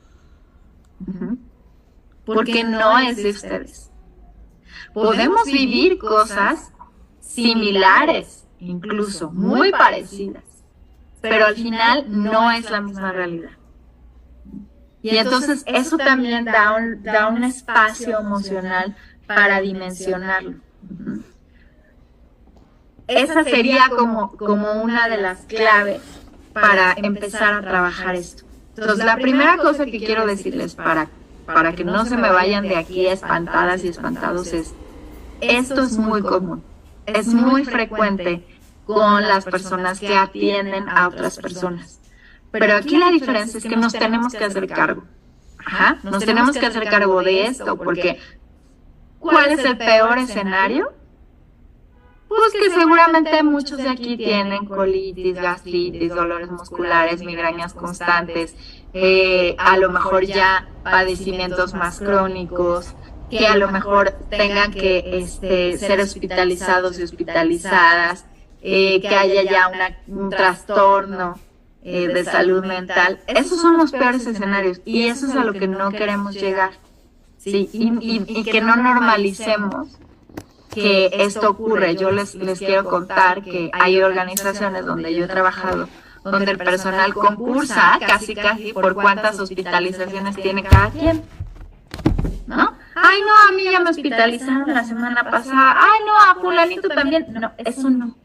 Porque no es de ustedes. Podemos vivir cosas similares, incluso muy parecidas, pero al final no es la misma realidad. Y entonces eso también da un espacio emocional para dimensionarlo. Esa sería como una de las claves para empezar a trabajar esto. Entonces, la primera cosa que quiero decirles para para que no se me vayan de aquí espantadas y espantados, esto es muy común, es muy frecuente con las personas que atienden a otras personas. Pero aquí la diferencia es que nos tenemos que hacer cargo. Ajá, nos tenemos que hacer cargo de esto, porque ¿cuál es el peor escenario? Pues que seguramente muchos de aquí tienen colitis, gastritis, dolores musculares, migrañas constantes, a lo mejor ya padecimientos más crónicos, que a lo mejor tengan que ser hospitalizados y hospitalizadas, que haya ya un trastorno de salud mental. Esos son los peores escenarios y eso es a lo que no queremos llegar. Sí, y que no normalicemos que esto ocurre. Yo les quiero contar que hay organizaciones donde yo he trabajado, donde el personal concursa casi por cuántas hospitalizaciones tiene cada quien, ¿no? Ay, no, a mí ya me hospitalizaron la semana pasada. Ay, no, a fulanito también. No, eso no.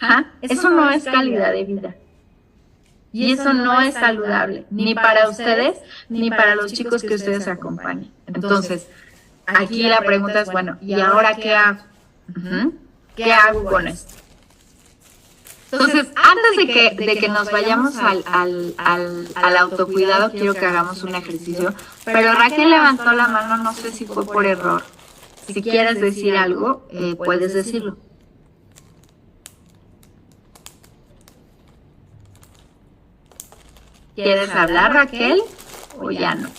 Ajá, eso no es calidad de vida. Y eso no es saludable, ni para ustedes, ni para los chicos que ustedes acompañan. Entonces, aquí la pregunta es, bueno, ¿y ahora qué hago? ¿Qué hago con esto? Entonces, antes de que nos vayamos al autocuidado, quiero que hagamos un ejercicio. Pero Raquel levantó la mano, no sé si fue por error. Si quieres decir algo, puedes decirlo. ¿Quieres hablar, Raquel? ¿O ya no?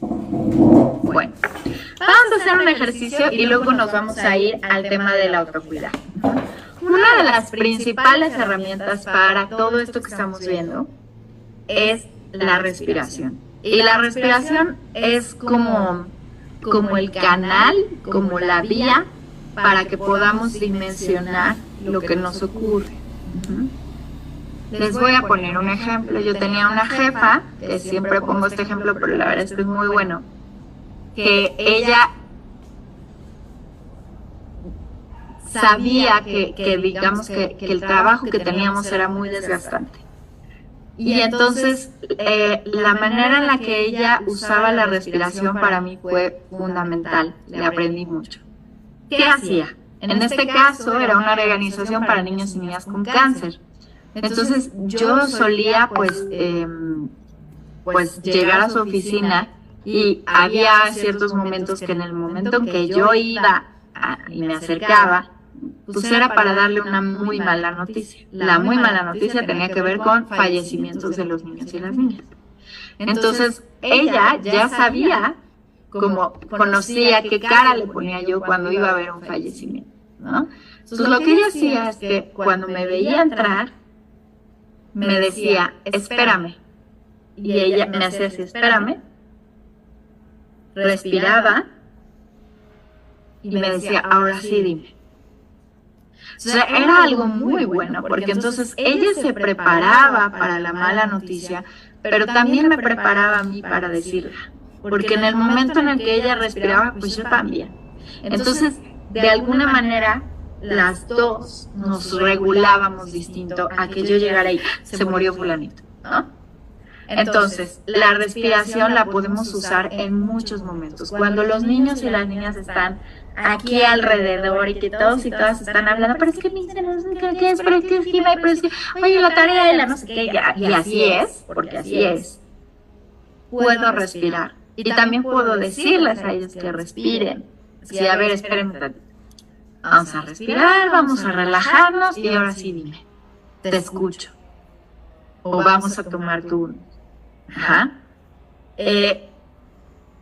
Bueno, vamos a hacer un ejercicio y luego nos vamos a ir al tema del autocuidado. Una de las principales herramientas para todo esto que estamos viendo es la respiración. Y la respiración es como el canal, como la vía para que podamos dimensionar lo que nos ocurre. Les voy a poner un ejemplo. Yo tenía una jefa, que siempre pongo este ejemplo, pero la verdad es que es muy bueno, que ella sabía que digamos que el trabajo que teníamos era muy desgastante. Y entonces la manera en la que ella usaba la respiración para mí fue fundamental. Le aprendí mucho. ¿Qué hacía? En este caso era una organización para niños y niñas con cáncer. Entonces yo solía pues llegar a su oficina y había ciertos momentos que en el momento en que yo iba y me acercaba, pues era para darle una muy mala noticia. La muy mala noticia tenía que ver con fallecimientos de los niños y las niñas. Entonces ella ya sabía, como conocía qué cara le ponía yo cuando iba a haber un fallecimiento, ¿no? Entonces lo que ella hacía es que cuando me veía entrar, me decía, espérame. Y ella me hacía así, espérame. Respiraba y me decía, ahora sí dime. O sea, era algo muy bueno, porque entonces ella se preparaba para la mala noticia, pero también me preparaba a mí para decirla. Porque en el momento en el que ella respiraba, pues yo también. Entonces, de alguna manera, las dos nos regulábamos distinto a que yo llegara y se murió fulanito, ¿no? Entonces, la respiración la podemos usar en muchos momentos. Cuando los niños y las niñas están aquí alrededor y que todos y todas están hablando, pero es que me dicen, ¿qué es? Pero es que pero es que, oye, la tarea de la no sé qué, y así es, porque así es. Puedo respirar. Y también puedo decirles a ellos que respiren. Sí, a ver, espérenme tantito. Vamos a respirar, vamos a relajarnos y ahora sí dime, te escucho. O vamos a tomar turnos. Ajá.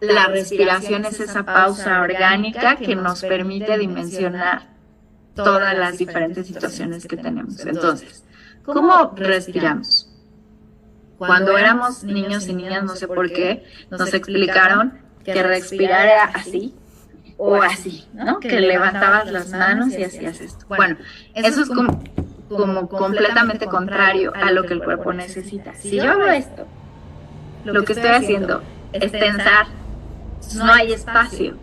La respiración es esa pausa orgánica que nos permite dimensionar todas las diferentes situaciones que tenemos. Entonces, ¿cómo respiramos? Cuando éramos niños y niñas, no sé por qué, nos explicaron que respirar era así o así, ¿no? Que levantabas las manos y hacías esto. Bueno, eso es como completamente contrario a lo que el cuerpo necesita. Si yo hago esto, lo que estoy haciendo es tensar, no hay espacio.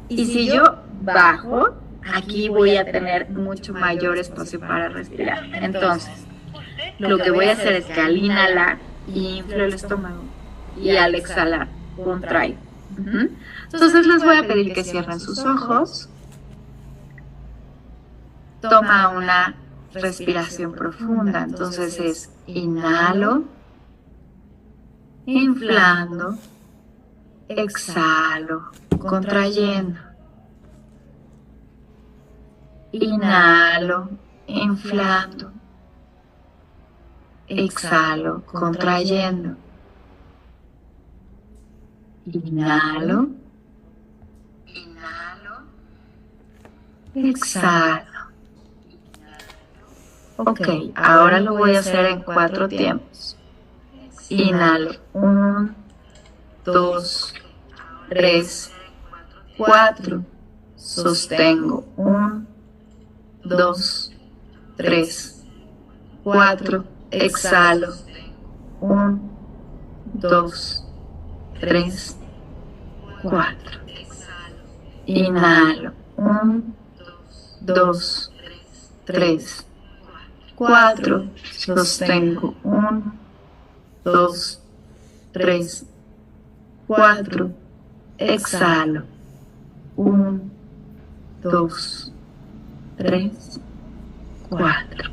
Y si yo bajo, aquí voy a tener mucho mayor espacio para respirar. Entonces, lo que voy a hacer es que al inhalar, inflo el estómago y al exhalar, contraigo. Entonces les voy a pedir que cierren sus ojos. Toma una respiración profunda. Entonces es inhalo, inflando, exhalo, contrayendo. Inhalo, inflando, exhalo, contrayendo. Inhalo, exhalo. Ok, ahora lo voy a hacer en 4 tiempos. Inhalo, 1, 2, 3, 4. Sostengo, 1, 2, 3, 4. Exhalo, 1, 2, 3, 4. Inhalo, 1, 2, 3, 4. Sostengo, 1, 2, 3, 4. Exhalo, 1, 2, 3, 4.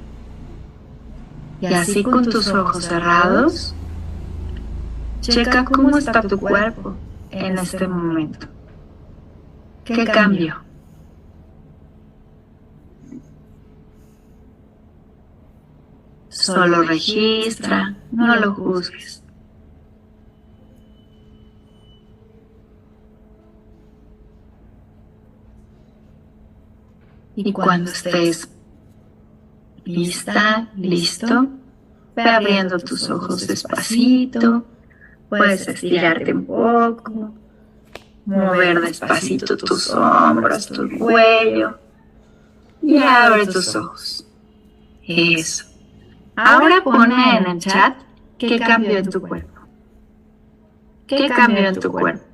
Y así con tus ojos cerrados, checa cómo está tu cuerpo en este momento. ¿Qué cambió? Solo registra, no lo juzgues. Y cuando estés lista, listo, ve abriendo tus ojos despacito. Puedes estirarte un poco, mover despacito tus hombros, tu cuello y abre tus ojos. Eso. Ahora pone en el chat qué cambió en tu cuerpo. ¿Qué cambió en tu cuerpo?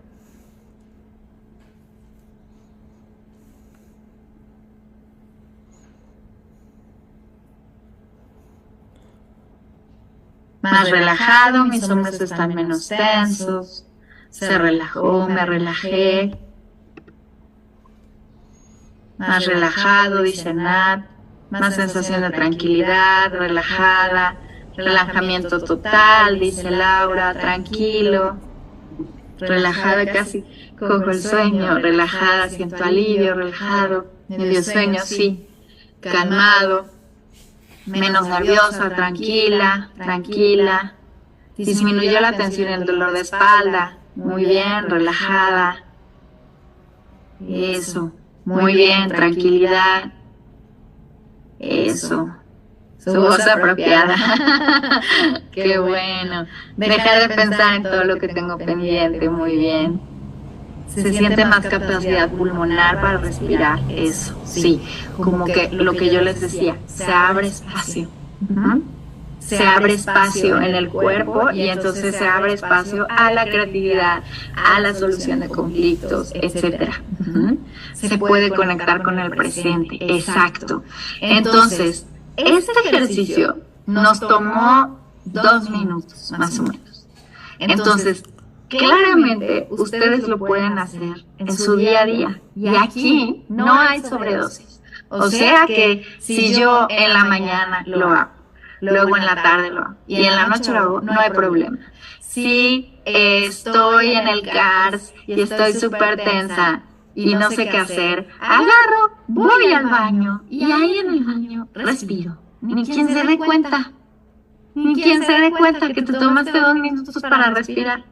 Más relajado, mis hombros están menos tensos. Se relajó, me relajé. Más relajado, dice Nat. Más sensación de tranquilidad, relajada. Relajamiento total, dice Laura, tranquilo. Relajada, casi cojo el sueño. Relajada, siento alivio, relajado. Medio sueño, sí. Calmado. Menos nerviosa, tranquila, tranquila. Disminuyó la tensión y el dolor de espalda. Muy bien, relajada. Eso, muy bien, tranquilidad. Eso, su voz apropiada. Qué bueno. Deja de pensar en todo lo que tengo pendiente, muy bien. Se siente más capacidad pulmonar para respirar, eso, sí. Como que lo que yo les decía, se abre espacio. Se abre espacio en el cuerpo y entonces se abre espacio a la creatividad, a la solución de conflictos, etcétera. Se puede conectar con el presente, exacto. Entonces, este ejercicio nos tomó 2 minutos, más o menos. Entonces, claramente ustedes lo pueden hacer en su día a día. Y aquí no hay sobredosis. O sea que si yo en la mañana lo hago, luego en la tarde lo hago y en la noche lo hago, no hay problema. Si estoy en el CARS y estoy súper tensa y no sé qué hacer, agarro, voy al baño y ahí en el baño respiro. Ni quien se dé cuenta. Ni quien se dé cuenta que te tomaste 2 minutos para respirar.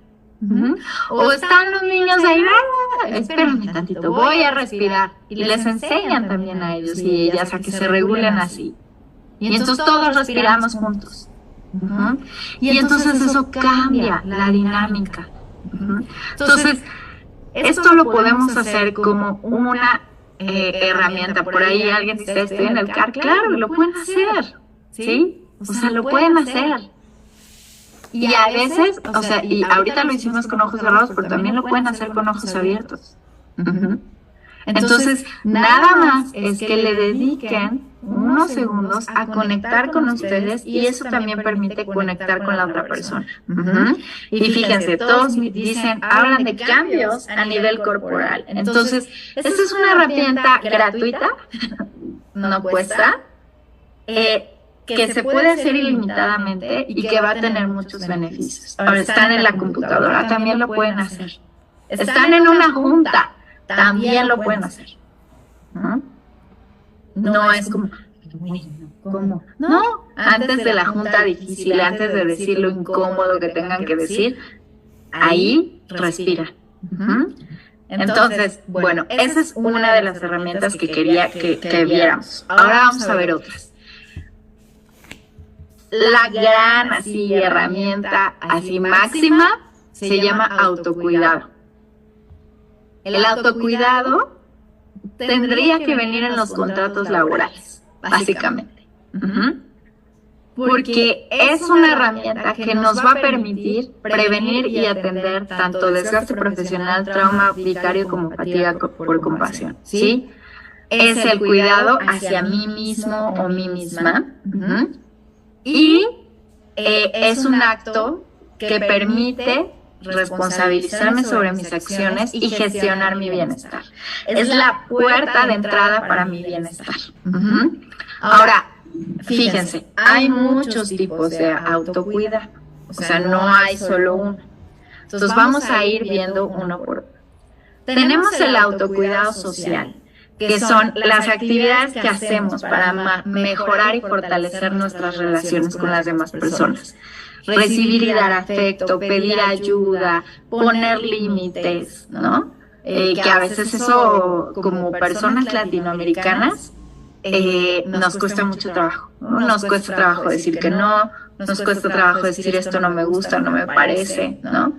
O están los niños ahí, espérame tantito, voy a respirar. Y les enseñan también a ellos y ellas a que se regulen así. Y entonces todos respiramos juntos. Y entonces eso cambia la dinámica. Entonces, esto lo podemos hacer como una herramienta. Por ahí alguien dice, estoy en el CAR. Claro, lo pueden hacer. ¿Sí? O sea, lo pueden hacer. Y a veces, o sea, y ahorita lo hicimos con ojos cerrados, pero también lo pueden hacer con ojos abiertos. Entonces, nada más es que le dediquen unos segundos a conectar con ustedes y eso también permite conectar con la otra persona. Y fíjense, todos dicen, hablan de cambios a nivel corporal. Entonces, esta es una herramienta gratuita, no cuesta, que se puede hacer ilimitadamente y que va a tener muchos beneficios. Ahora, están en la computadora, también lo pueden hacer. Están en una junta, también lo pueden hacer. No es como, ¿cómo? No, antes de la junta difícil, antes de decir lo incómodo que tengan que decir, ahí respira. Entonces, bueno, esa es una de las herramientas que quería que viéramos. Ahora vamos a ver otras. La gran así herramienta así máxima se llama autocuidado. El autocuidado tendría que venir en los contratos laborales, básicamente. Porque es una herramienta que nos va a permitir prevenir y atender tanto desgaste profesional, trauma vicario como fatiga por compasión, ¿sí? Es el cuidado hacia mí mismo o mí misma. Y es un acto que permite responsabilizarme sobre mis acciones y gestionar mi bienestar. Es la puerta de entrada para mi bienestar. Ahora, fíjense, hay muchos tipos de autocuidado. O sea, no hay solo uno. Entonces vamos a ir viendo uno por uno. Tenemos el autocuidado social, que son las actividades que hacemos para mejorar y fortalecer nuestras relaciones con las demás personas. Recibir y dar afecto, pedir ayuda, poner límites, ¿no? Que a veces eso, como personas latinoamericanas, nos cuesta mucho trabajo, ¿no? Nos cuesta trabajo decir que no, nos cuesta trabajo decir esto no me gusta, no me parece, ¿no?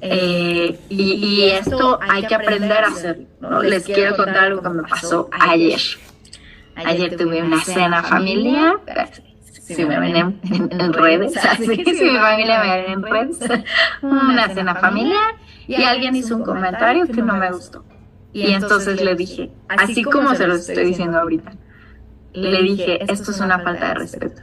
Y esto hay que aprender a hacerlo, ¿no? Les quiero contar algo que me pasó ayer. Ayer tuve una cena familiar, si me ven en redes, así, si mi familia me ven en redes, una cena familiar y alguien hizo un comentario que no me gustó. Y entonces le dije, así como se los estoy diciendo ahorita, le dije, esto es una falta de respeto.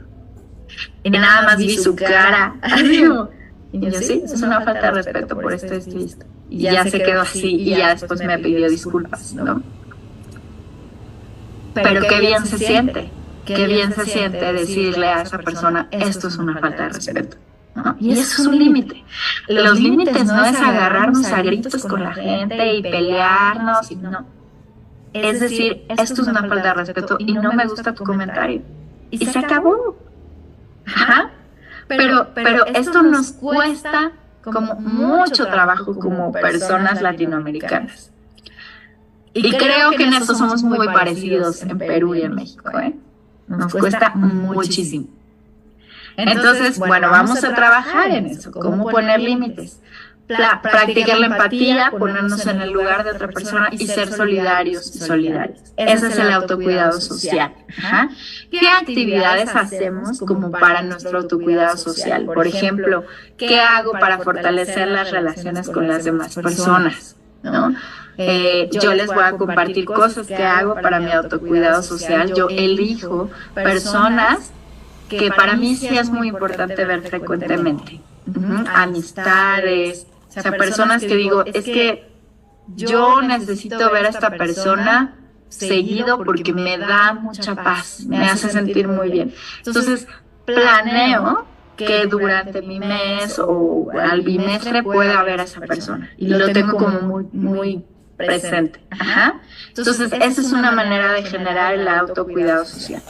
Y nada más vi su cara, así como, y yo, sí, eso es una falta de respeto por esto, esto y esto. Y ya se quedó así y ya después me pidió disculpas, ¿no? Pero qué bien se siente, qué bien se siente decirle a esa persona, esto es una falta de respeto, ¿no? Y eso es un límite. Los límites no es agarrarnos a gritos con la gente y pelearnos, no. Es decir, esto es una falta de respeto y no me gusta tu comentario. Y se acabó. Ajá. Pero esto nos cuesta como mucho trabajo como personas latinoamericanas. Y creo que en esto somos muy parecidos en Perú y en México, ¿eh? Nos cuesta muchísimo. Entonces, bueno, vamos a trabajar en eso, cómo poner límites. Practicar la empatía, ponernos en el lugar de otra persona y ser solidarios y solidarias. Ese es el autocuidado social. Ajá. ¿Qué actividades hacemos como para nuestro autocuidado social? Por ejemplo, ¿qué hago para fortalecer las relaciones con las demás personas? ¿No? Yo les voy a compartir cosas que hago para mi autocuidado social. Yo elijo personas que para mí sí es muy importante ver frecuentemente. Amistades, o sea, personas que digo, es que yo necesito ver a esta persona seguido porque me da mucha paz, me hace sentir muy bien. Entonces, planeo que durante mi mes o al bimestre pueda ver a esa persona y lo tengo como muy presente. Ajá. Entonces, esa es una manera de generar el autocuidado social.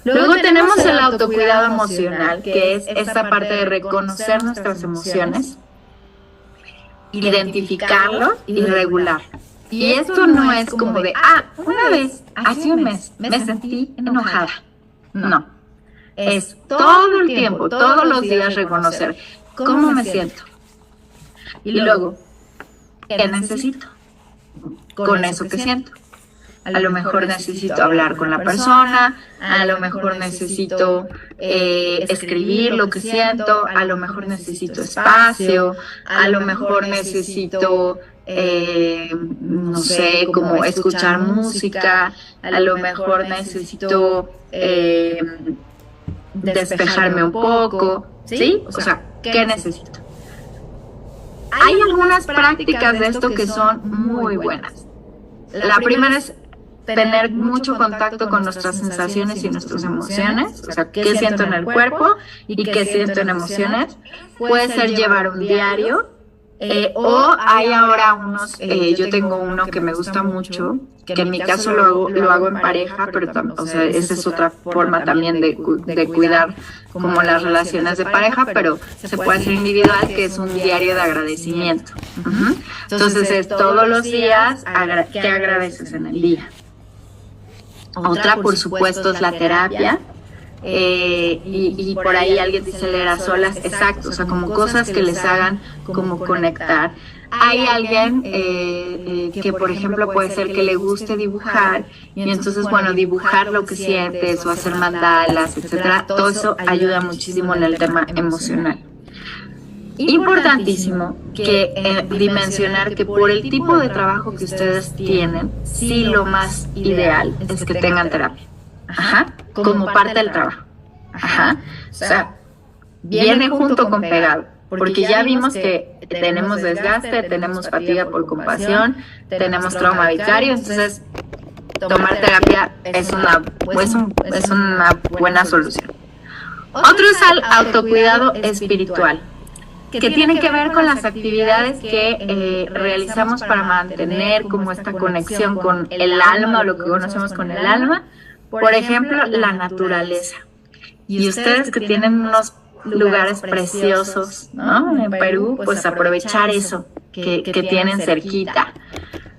Luego tenemos el autocuidado emocional, que es esta parte de reconocer nuestras emociones, identificarlo y regular. Y esto no es como de, una vez, hace un mes, me sentí enojada. No. Es todo el tiempo, todos los días reconocer cómo me siento. Y luego, ¿qué necesito con eso que siento? A lo mejor necesito hablar con la persona, a lo mejor necesito escribir lo que siento, a lo mejor necesito espacio, a lo mejor necesito no sé, como escuchar música, a lo mejor necesito despejarme un poco, ¿sí? O sea, ¿qué necesito? Hay algunas prácticas de esto que son muy buenas. La primera es tener mucho contacto con nuestras sensaciones y nuestras emociones, o sea, qué siento en el cuerpo y qué siento en emociones. Puede ser llevar un diario, o hay ahora unos, yo tengo uno que me gusta mucho, que en mi caso lo hago en pareja, pero o sea, esa es otra forma también de cuidar como las relaciones de pareja, pero se puede hacer individual, que es un diario de agradecimiento. Entonces es todos los días, ¿qué agradeces en el día? Otra, por supuesto, es la terapia. Y por ahí alguien dice leer a solas, exacto, o sea, como cosas que les hagan como conectar. Hay alguien que, por ejemplo, puede ser que le guste dibujar, y entonces, bueno, dibujar lo que sientes o hacer mandalas, etcétera, todo eso ayuda muchísimo en el tema emocional. Importantísimo que dimensionar que por el tipo de trabajo que ustedes tienen, sí, lo más ideal es que tengan terapia. Ajá, como parte del trabajo. Ajá, o sea, viene junto con pegado, porque ya vimos que tenemos desgaste, tenemos fatiga por compasión, tenemos trauma vicario, entonces tomar terapia es una buena solución. Otro es el autocuidado espiritual, que tiene que ver con las actividades que realizamos para mantener como esta conexión con el alma, o lo que conocemos con el alma. Por ejemplo, la naturaleza. Y ustedes que tienen unos lugares preciosos, ¿no?, en Perú, pues aprovechar eso que tienen cerquita.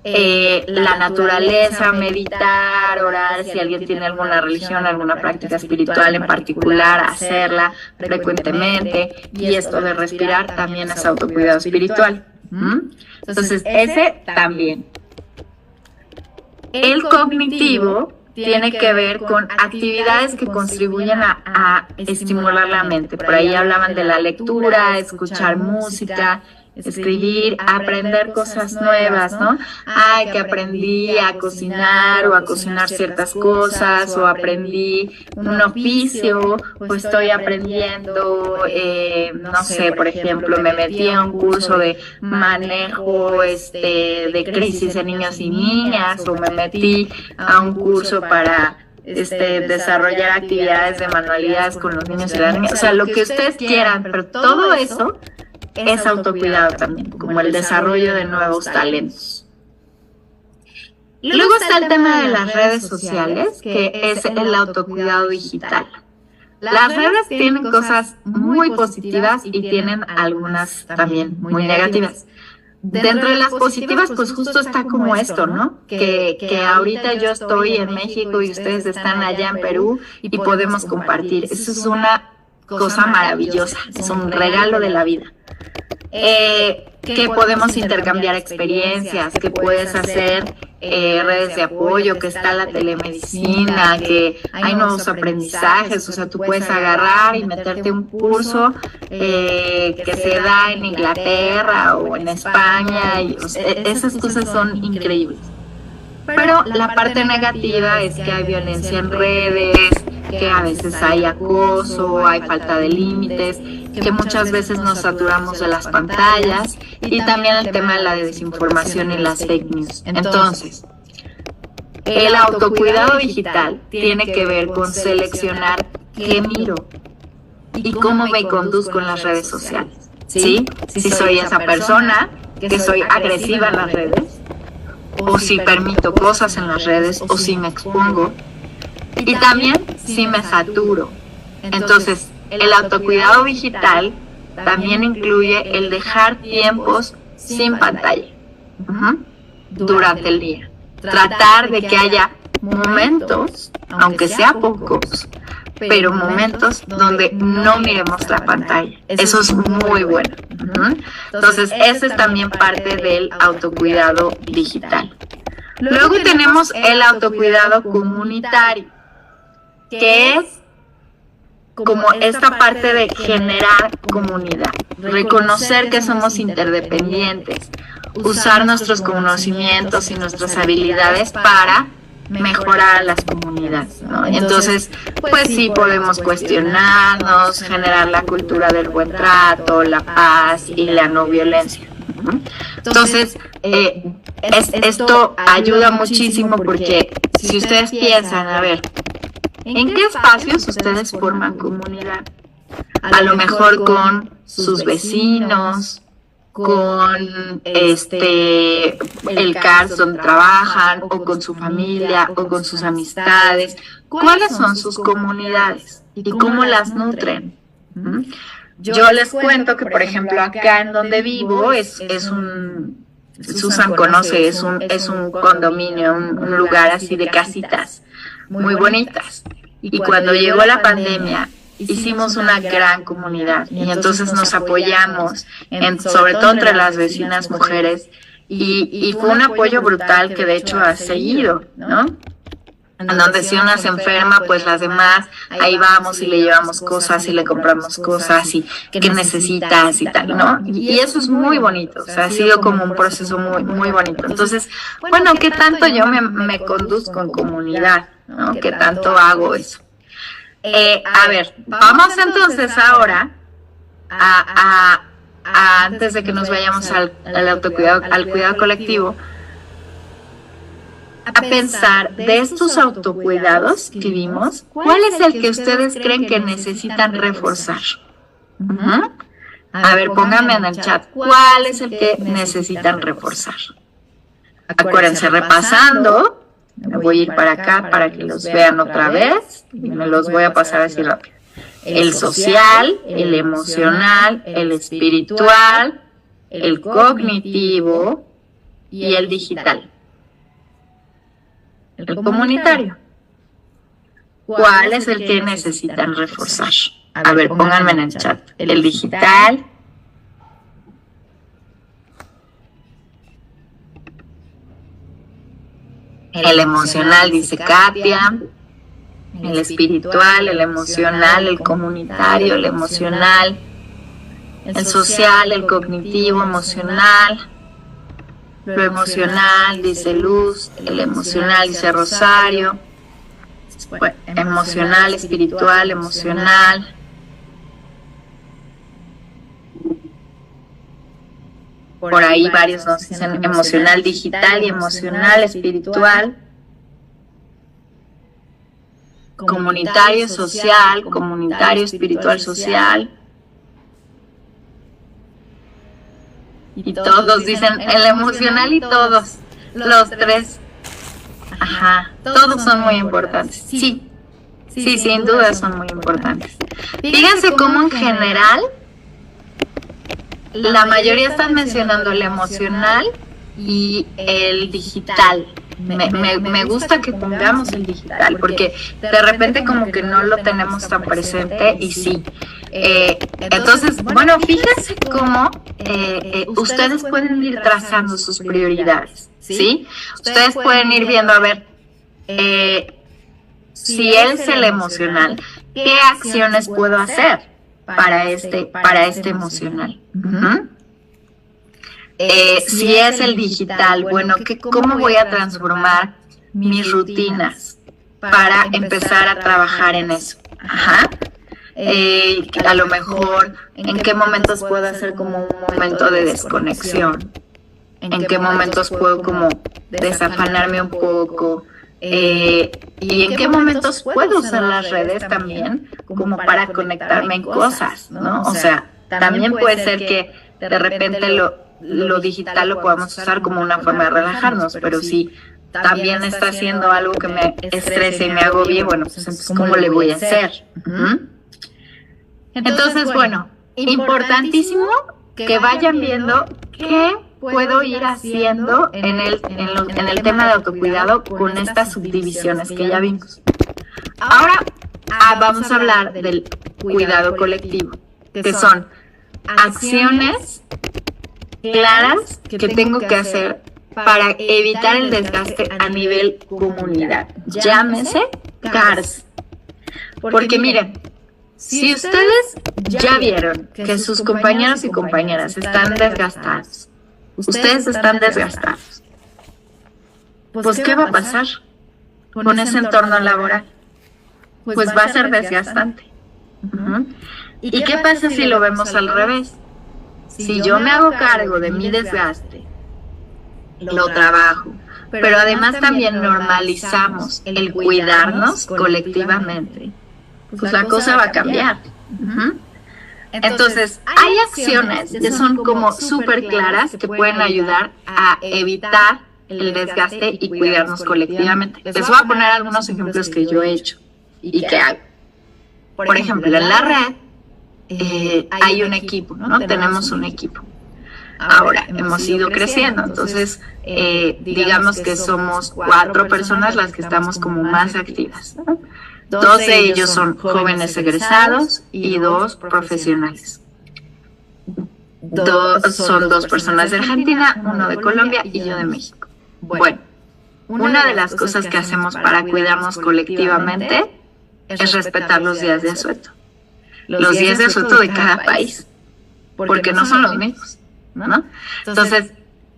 La naturaleza, meditar, orar, si alguien tiene alguna religión, alguna práctica espiritual en particular, hacerla frecuentemente. Y esto de respirar también es autocuidado espiritual. Entonces, ese también. El cognitivo tiene que ver con actividades que contribuyen a estimular la mente. Por ahí hablaban de la lectura, escuchar música, escribir, aprender cosas nuevas, ¿no? Ay, que aprendí a cocinar o a cocinar ciertas cosas, o aprendí un oficio, o estoy aprendiendo, no sé, por ejemplo, me metí a un curso de manejo de crisis en niños y niñas, o me metí a un curso para desarrollar actividades de manualidades con los niños y las niñas, o sea, lo que ustedes quieran, pero todo eso es autocuidado también, como el desarrollo de nuevos talentos. Luego está el tema de las redes sociales, que es el autocuidado digital. Las redes tienen cosas muy positivas y tienen algunas también muy negativas. Dentro de las positivas, pues justo está como esto, ¿no? Que ahorita yo estoy en México y ustedes están allá en Perú y podemos compartir. Eso es una cosa maravillosa, es un regalo de la vida. Que podemos intercambiar experiencias, que puedes hacer redes de apoyo, que está la telemedicina, que hay nuevos aprendizajes, o sea, tú puedes agarrar y meterte un curso que se da en Inglaterra o en España, y, o sea, esas cosas son increíbles. Pero la parte negativa es que hay violencia en redes, que a veces hay acoso, hay falta de límites, que muchas veces nos saturamos de las pantallas, y también el tema de la desinformación y las fake news. Entonces, el autocuidado digital tiene que ver con seleccionar qué miro y cómo me conduzco en las redes sociales. ¿Sí? Si soy esa persona que soy agresiva en las redes, o si permito cosas en las redes, o si me expongo, y también si me saturo. Entonces, el autocuidado digital también incluye el dejar tiempos sin pantalla durante el día. Tratar de que haya momentos, aunque sea pocos, pero momentos donde no miremos la pantalla. Eso es muy bueno. Entonces, eso es también parte del autocuidado digital. Luego tenemos el autocuidado comunitario, que es como esta parte de generar comunidad, reconocer que somos interdependientes. usar nuestros conocimientos y nuestras habilidades para mejorar a las comunidades, ¿no? Entonces, pues sí podemos cuestionarnos, generar la cultura del buen trato, la paz y la no violencia. Entonces, esto ayuda muchísimo porque si ustedes piensan, a ver, ¿en qué espacios ustedes forman comunidad? A lo mejor con sus vecinos, con el CARS donde trabajan, o con su familia, o con sus amistades. ¿Cuáles son sus comunidades y cómo las nutren? Yo les cuento que, por ejemplo, acá en donde vivo Susan conoce, es un condominio, un lugar así de casitas muy bonitas. Y cuando llegó la pandemia, hicimos una gran comunidad y entonces nos apoyamos, sobre todo entre las vecinas mujeres, y fue un apoyo brutal que de hecho ha seguido, ¿no? En donde si una se enferma, pues las demás, ahí vamos y le llevamos cosas y le compramos cosas y qué necesitas y tal, ¿no? Y eso es muy bonito, o sea, ha sido como un proceso muy, muy bonito. Entonces, bueno, ¿qué tanto yo me conduzco en comunidad, ¿no? ¿Qué tanto hago eso? A ver, vamos entonces ahora antes de que nos vayamos al autocuidado, al cuidado colectivo, a pensar de estos autocuidados que vimos, ¿cuál es el que ustedes creen que necesitan reforzar? A ver, pónganme en el chat, ¿cuál es el que necesitan reforzar? Acuérdense, repasando. Me voy a ir para acá para que los vean otra vez y me los voy a pasar así rápido. El social, el emocional, el espiritual, el cognitivo y el digital. El comunitario. ¿Cuál es el que necesitan reforzar? A ver, pónganme en el chat. El digital. El emocional, dice Katia. El espiritual, el emocional, el comunitario, el emocional. El social, el cognitivo, emocional. Lo emocional, dice Luz. El emocional, dice Rosario. Bueno, emocional, espiritual, emocional. Por ahí varios nos dicen emocional digital y emocional espiritual. Comunitario social, comunitario espiritual social. Y todos dicen el emocional y todos, los tres. Ajá, todos son muy importantes. Sí, sin duda son muy importantes. Fíjense cómo en general la mayoría están mencionando el emocional y el digital. Me gusta que pongamos el digital porque de repente como que no lo tenemos tan presente y sí. Entonces, bueno, fíjense cómo ustedes pueden ir trazando sus prioridades, ¿sí? Ustedes pueden ir viendo, a ver, si es el emocional, ¿qué acciones puedo hacer para este emocional? Si es el digital, bueno, ¿cómo voy a transformar mis rutinas para empezar a trabajar en eso? Ajá. A lo mejor, ¿en qué momentos puedo hacer como un momento de desconexión? ¿En qué momentos puedo como desafanarme un poco? Y en qué momentos puedo usar las redes también como para conectarme en cosas, ¿no? O sea, también puede ser que de repente lo digital lo podamos usar como una forma de relajarnos, pero si también está haciendo algo que me estrese y me agobie, bueno, pues entonces, ¿cómo le voy a hacer? Entonces, bueno, importantísimo que vayan viendo qué puedo ir haciendo en el tema de autocuidado con estas subdivisiones que ya vimos. Ahora vamos a hablar del cuidado colectivo, que son acciones claras que tengo que hacer para evitar el desgaste a nivel comunidad. Llámese CARS. Porque miren, si ustedes ya vieron que sus compañeros y compañeras están desgastados, ustedes están desgastados. Pues, ¿qué va a pasar con ese entorno laboral? Pues va a ser desgastante. ¿Y qué pasa si lo vemos al revés? Si yo me hago cargo de mi desgaste, lo trabajo, pero además también normalizamos el cuidarnos colectivamente, pues la cosa va a cambiar. Entonces, hay acciones que son como súper claras que pueden ayudar a evitar el desgaste y cuidarnos colectivamente. Les voy a poner algunos ejemplos que yo he hecho y que hago. Por ejemplo, en la red hay un equipo, ¿no? Tenemos un equipo. Ahora, hemos ido creciendo, entonces digamos que somos 4 personas las que estamos como más activas, ¿no? 2 de ellos son jóvenes egresados y 2 profesionales. Son 2 personas de Argentina, 1 de Colombia y yo de México. Bueno, una de las cosas que hacemos para cuidarnos colectivamente es respetar los días de asueto. Los días de asueto de cada país, porque no son los mismos, ¿no? Entonces,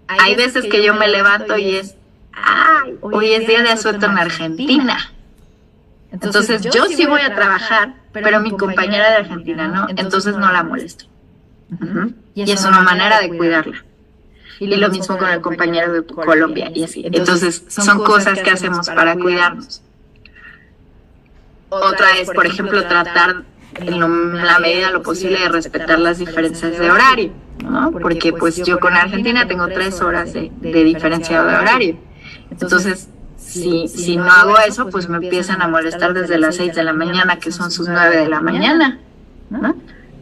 hay veces que yo me levanto y es, ¡ay! Hoy es día de asueto en Argentina. Entonces, yo sí voy a trabajar, pero mi compañera de Argentina no, entonces no la molesto. Y es una manera de cuidarla. Y lo mismo con el compañero de Colombia y así. Entonces, son cosas que hacemos para cuidarnos. Otra es, por ejemplo, tratar en la medida de lo posible de respetar las diferencias de horario, ¿no? Porque pues yo con Argentina tengo 3 horas de diferencia de horario. Entonces, si no hago eso, pues me empiezan a molestar desde las 6 de la mañana, que son sus 9 de la mañana, ¿no?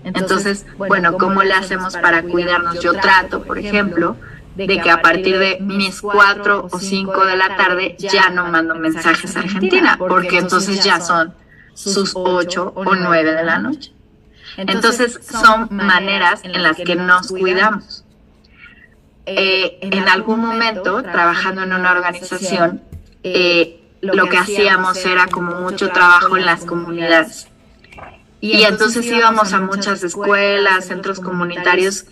Entonces, bueno, ¿cómo le hacemos para cuidarnos? Yo trato, por ejemplo, de que a partir de mis 4 o 5 de la tarde ya no mando mensajes a Argentina, porque entonces ya son sus 8 o 9 de la noche. Entonces, son maneras en las que nos cuidamos. En algún momento, trabajando en una organización, lo que hacíamos era como mucho trabajo en las comunidades. Y entonces íbamos a muchas escuelas, centros comunitarios,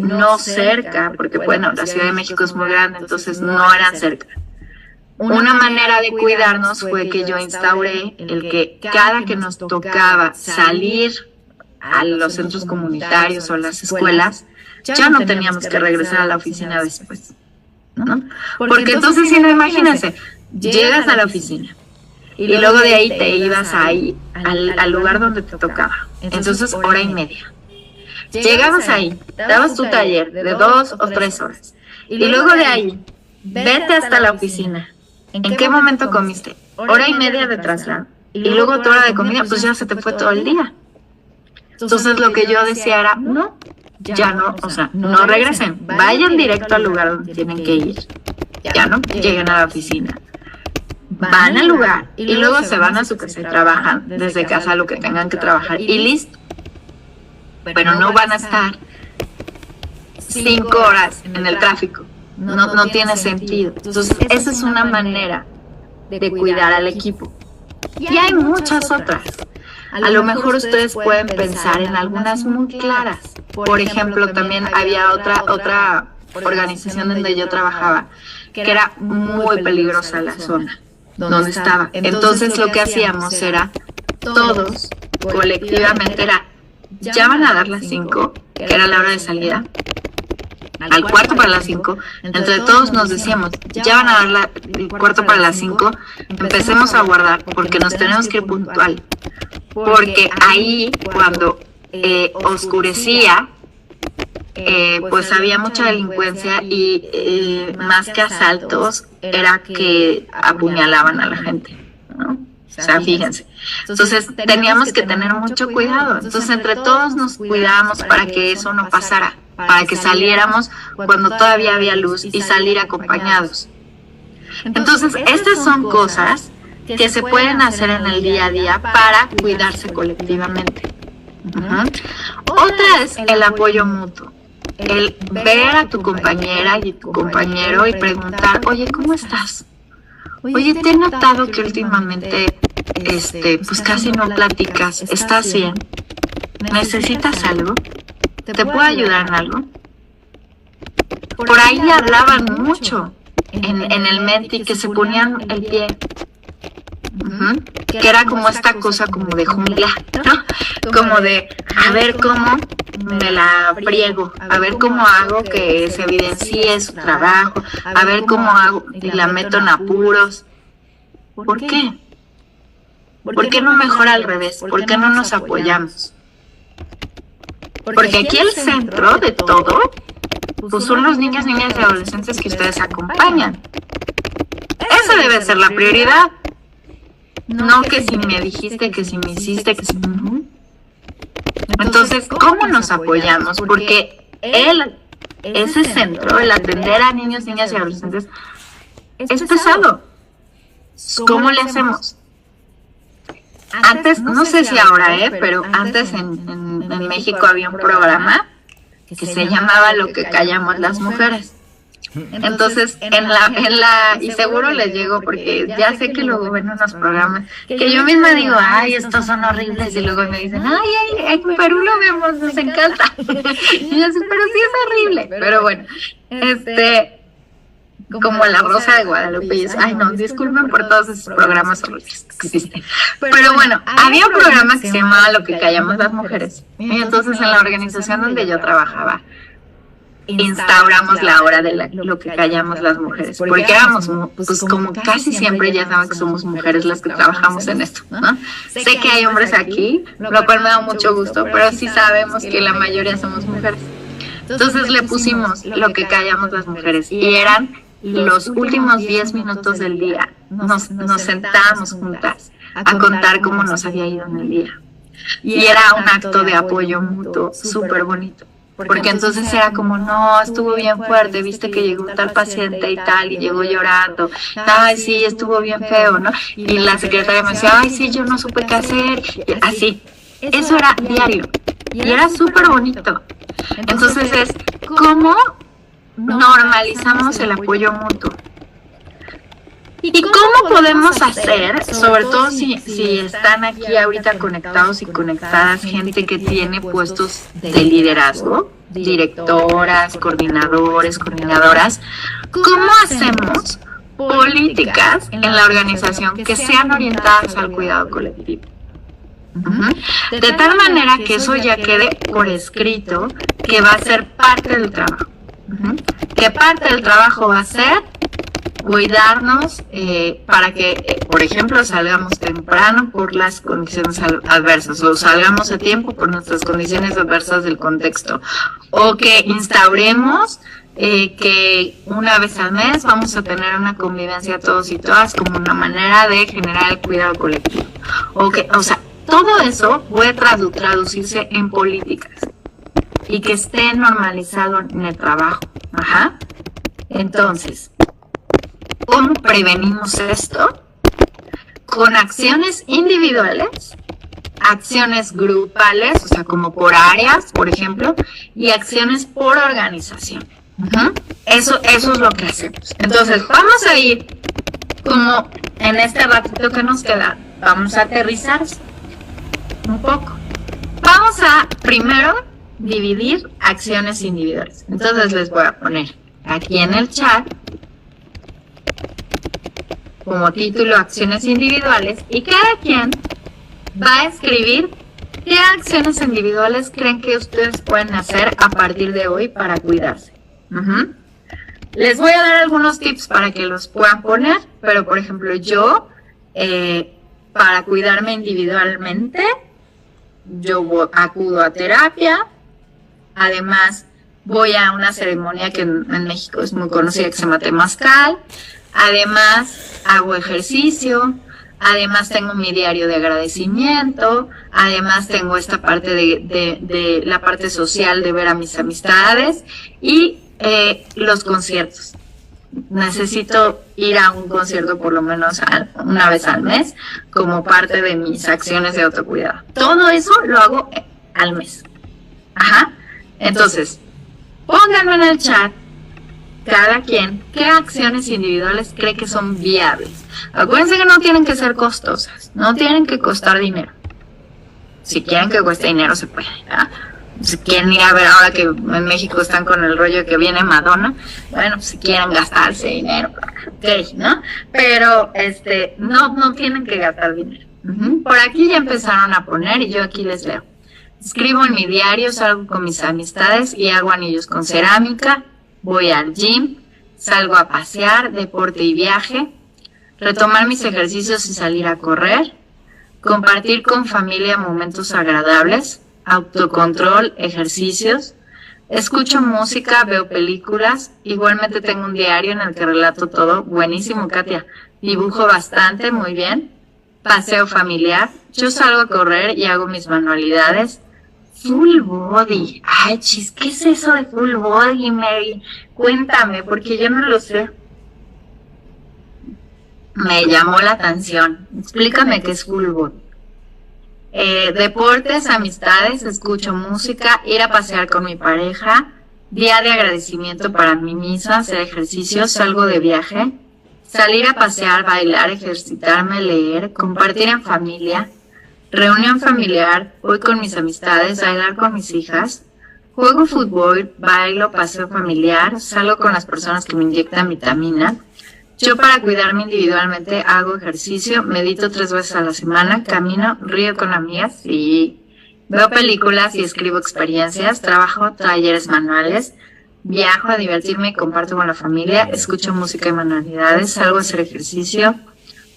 no cerca, porque bueno, la Ciudad de México es muy grande, entonces no eran cerca. Una manera de cuidarnos fue que yo instauré el que cada que nos tocaba salir a los centros comunitarios o a las escuelas, ya no teníamos que regresar a la oficina después, ¿no? Porque entonces, si no, imagínense, llegas a la oficina y luego de ahí te ibas ahí al lugar donde te tocaba. Entonces, hora y media. Llegabas ahí, dabas tu taller de 2 o 3 horas. Y luego de ahí, vete hasta la oficina. ¿En qué momento comiste? Hora y media de traslado. Y luego tu hora de comida, pues ya se te fue todo el día. Entonces, lo que yo decía era, no, ya no, o sea, no regresen. Vayan directo al lugar donde tienen que ir. Ya no lleguen a la oficina. Van al lugar y luego se van a su casa y trabajan desde casa lo que tengan que trabajar y listo. Pero no van a estar 5 horas en el tráfico. No tiene sentido. Entonces, esa es una manera de cuidar al equipo. Y hay muchas otras. A lo mejor ustedes pueden pensar en algunas muy claras. Por ejemplo, también había otra organización donde yo trabajaba, que era muy peligrosa la zona donde estaba. Entonces lo que hacíamos era, todos colectivamente era, ya van a dar las 5, que era la hora de salida, al cuarto para las 5, entre todos nos decíamos, ya van a dar el cuarto para las 5, empecemos a guardar, porque nos tenemos que ir puntual, porque ahí cuando oscurecía, pues había mucha delincuencia y más que asaltos era que apuñalaban a la gente, ¿no? O sea, fíjense. Entonces teníamos que tener mucho cuidado. Entonces entre todos nos cuidábamos para que eso no pasara, para que saliéramos cuando todavía había luz y salir acompañados. Entonces estas son cosas que se pueden hacer en el día a día para cuidarse colectivamente. Otra es el apoyo mutuo. El ver a tu compañera y tu compañero y preguntar, oye, ¿cómo estás? Oye, te he notado que últimamente, pues casi no platicas. ¿Estás bien? ¿Necesitas algo? ¿Te puedo ayudar en algo? por ahí le hablaban mucho en el Menti, que se ponían el pie. Que era como esta cosa como de jungla, ¿no? Como de, a ver cómo me la friego, a ver cómo hago que se evidencie su trabajo, a ver cómo hago y la meto en apuros. ¿Por qué? ¿Por qué no mejor al revés? ¿Por qué no nos apoyamos? Porque aquí el centro de todo, pues son los niños, niñas y adolescentes que ustedes acompañan. Esa debe ser la prioridad. No que si me dijiste, que si me hiciste, que si no. Entonces, ¿cómo nos apoyamos? Porque ese centro, el atender a niños, niñas y adolescentes, es pesado. ¿Cómo le hacemos? Antes, no sé si ahora, pero antes en México había un programa que se llamaba Lo que callamos las mujeres. Entonces, y seguro les llegó, porque ya sé que luego ven unos programas que yo misma digo, ay, estos son horribles, y luego me dicen, ay, en Perú lo vemos, nos encanta. Y yo digo, pero sí es horrible. Pero bueno, como La Rosa de Guadalupe, y ay, no, disculpen por todos esos programas horribles que existen. Pero bueno, había un programa que se llamaba Lo que callamos las mujeres. Y entonces en la organización donde yo trabajaba, instauramos la hora de lo que callamos las mujeres, porque éramos, pues como casi siempre, ya saben que somos mujeres las que trabajamos en esto, ¿no? Sé que hay hombres aquí, lo cual me da mucho gusto, pero sí sabemos que la mayoría somos mujeres. Entonces le pusimos Lo que callamos las mujeres, y eran los últimos 10 minutos del día, nos sentábamos juntas a contar cómo nos había ido en el día, y era un acto de apoyo mutuo súper bonito. Porque entonces era como, no, estuvo bien fuerte, viste que llegó tal paciente y tal, y llegó llorando, ay, sí, estuvo bien feo, ¿no? Y la secretaria me decía, ay, sí, yo no supe qué hacer, y así. Eso era diario, y era súper bonito. Entonces es, ¿cómo normalizamos el apoyo mutuo? ¿Y cómo podemos hacer, sobre todo si están aquí ahorita conectados y conectadas, gente que tiene puestos de liderazgo, directoras, coordinadores, coordinadoras, cómo hacemos políticas en la organización que sean orientadas al cuidado colectivo? De tal manera que eso ya quede por escrito, que va a ser parte del trabajo. Que parte del trabajo va a ser cuidarnos para que, por ejemplo, salgamos temprano por las condiciones adversas, o salgamos a tiempo por nuestras condiciones adversas del contexto, o que instauremos que una vez al mes vamos a tener una convivencia todos y todas como una manera de generar el cuidado colectivo. O sea, todo eso puede traducirse en políticas y que esté normalizado en el trabajo. Entonces, ¿cómo prevenimos esto? Con acciones individuales, acciones grupales, o sea, como por áreas, por ejemplo, y acciones por organización. Eso es lo que hacemos. Entonces, vamos a ir como en este ratito que nos queda, vamos a aterrizar un poco. Vamos a primero dividir acciones individuales. Entonces les voy a poner aquí en el chat como título acciones individuales, y cada quien va a escribir qué acciones individuales creen que ustedes pueden hacer a partir de hoy para cuidarse. Les voy a dar algunos tips para que los puedan poner, pero por ejemplo yo, para cuidarme individualmente, yo acudo a terapia, además voy a una ceremonia que en México es muy conocida que se llama Temazcal, además hago ejercicio, además tengo mi diario de agradecimiento, además tengo esta parte de la parte social de ver a mis amistades y los conciertos. Necesito ir a un concierto por lo menos una vez al mes como parte de mis acciones de autocuidado. Todo eso lo hago al mes. Entonces, pónganme en el chat cada quien qué acciones individuales cree que son viables. Acuérdense que no tienen que ser costosas, no tienen que costar dinero. Si quieren que cueste dinero se puede, si quieren ir a ver ahora que en México están con el rollo que viene Madonna, bueno, pues si quieren gastarse dinero, ok, ¿no? Pero no tienen que gastar dinero. Por aquí ya empezaron a poner y yo aquí les leo. Escribo en mi diario, salgo con mis amistades y hago anillos con cerámica, voy al gym, salgo a pasear, deporte y viaje, retomar mis ejercicios y salir a correr, compartir con familia momentos agradables, autocontrol, ejercicios, escucho música, veo películas, igualmente tengo un diario en el que relato todo, buenísimo Katia, dibujo bastante, muy bien, paseo familiar, yo salgo a correr y hago mis manualidades, full body, ay chis, ¿qué es eso de full body, Mary? Cuéntame, porque yo no lo sé. Me llamó la atención, explícame qué es full body. Deportes, amistades, escucho música, ir a pasear con mi pareja, día de agradecimiento para mí misma, hacer ejercicio, salgo de viaje, salir a pasear, bailar, ejercitarme, leer, compartir en familia, reunión familiar, voy con mis amistades, bailar con mis hijas, juego fútbol, bailo, paseo familiar, salgo con las personas que me inyectan vitamina. Yo para cuidarme individualmente hago ejercicio, medito 3 veces a la semana, camino, río con amigas y veo películas y escribo experiencias, trabajo talleres manuales, viajo a divertirme y comparto con la familia, escucho música y manualidades, salgo a hacer ejercicio,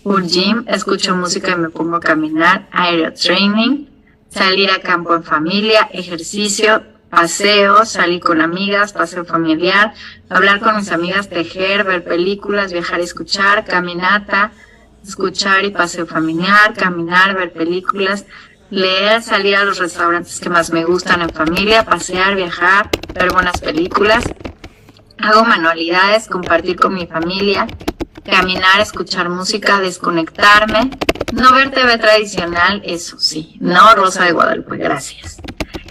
full gym, escucho música y me pongo a caminar, aero training, salir a campo en familia, ejercicio, paseo, salir con amigas, paseo familiar, hablar con mis amigas, tejer, ver películas, viajar y escuchar, caminata, escuchar y paseo familiar, caminar, ver películas, leer, salir a los restaurantes que más me gustan en familia, pasear, viajar, ver buenas películas, hago manualidades, compartir con mi familia, caminar, escuchar música, desconectarme, no ver TV tradicional, eso sí, no Rosa de Guadalupe, gracias.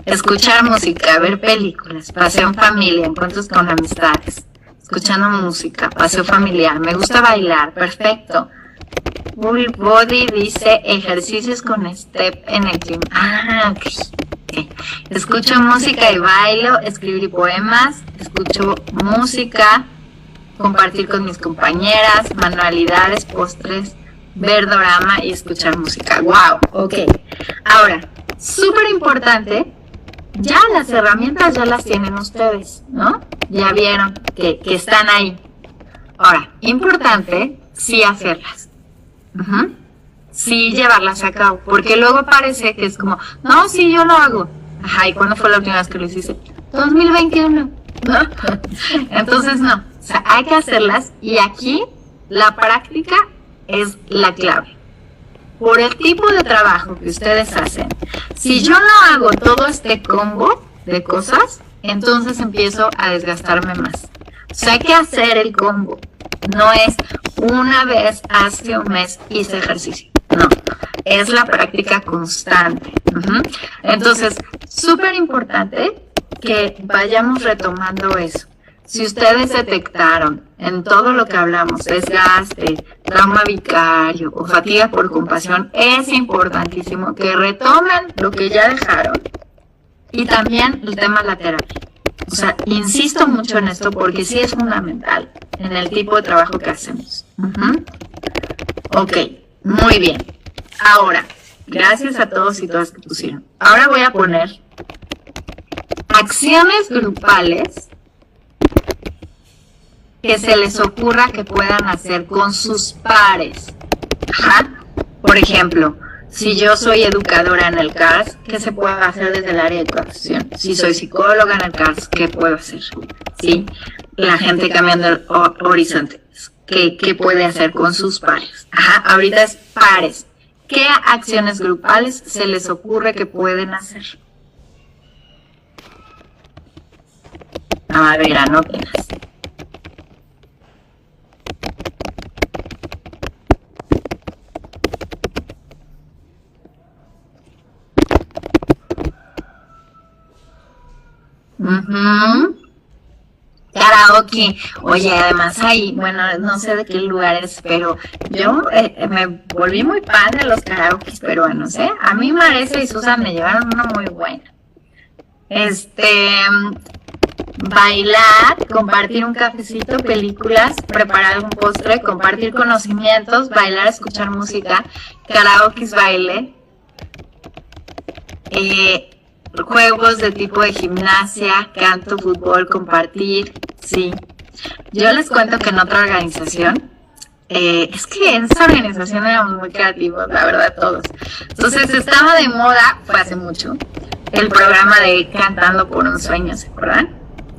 Escuchar música, ver películas, paseo en familia, encuentros con amistades, escuchando música, paseo familiar, me gusta bailar, perfecto. Full body dice ejercicios con step en el gym. Ah, ok. Escucho música y bailo, escribir poemas, escucho música, compartir con mis compañeras, manualidades, postres, ver dorama y escuchar música. Wow, ok. Ahora, súper importante. Ya las herramientas ya las tienen ustedes, ¿no? Ya vieron que están ahí. Ahora, importante, sí hacerlas. Sí llevarlas a cabo, porque luego parece que es como, no, sí, yo lo hago. Ajá, ¿y cuándo fue la última vez que lo hiciste? 2021, ¿no? Entonces, no, o sea, hay que hacerlas y aquí la práctica es la clave. Por el tipo de trabajo que ustedes hacen, si yo no hago todo este combo de cosas, entonces empiezo a desgastarme más. O sea, hay que hacer el combo. No es una vez hace un mes hice ejercicio. No, es la práctica constante. Entonces, súper importante que vayamos retomando eso. Si ustedes detectaron en todo lo que hablamos, desgaste, trauma vicario o fatiga por compasión, es importantísimo que retomen lo que ya dejaron y también el tema de la terapia. O sea, insisto mucho en esto porque sí es fundamental en el tipo de trabajo que hacemos. Ok, muy bien. Ahora, gracias a todos y todas que pusieron. Ahora voy a poner acciones grupales que se les ocurra que puedan hacer con sus pares. Por ejemplo, si yo soy educadora en el CARS, ¿qué se puede hacer desde el área de educación? Si soy psicóloga en el CARS, ¿qué puedo hacer? ¿Sí? La gente cambiando horizontes, ¿qué puede hacer con sus pares? Ahorita es pares. ¿Qué acciones grupales se les ocurre que pueden hacer? A ver, anótenlas. Karaoke. Oye, además hay, bueno, no sé de qué lugar es, pero yo me volví muy fan de los karaokes peruanos, ¿eh? A mí Maresa y Susan me llevaron una muy buena. Este, bailar, compartir un cafecito, películas, preparar un postre, compartir conocimientos, bailar, escuchar música, karaoke, baile, juegos de tipo de gimnasia, canto, fútbol, compartir, sí. Yo les cuento que en otra organización, es que en esa organización éramos muy creativos, la verdad, todos. Entonces estaba de moda, fue hace mucho, el programa de Cantando por un Sueño, ¿se acuerdan?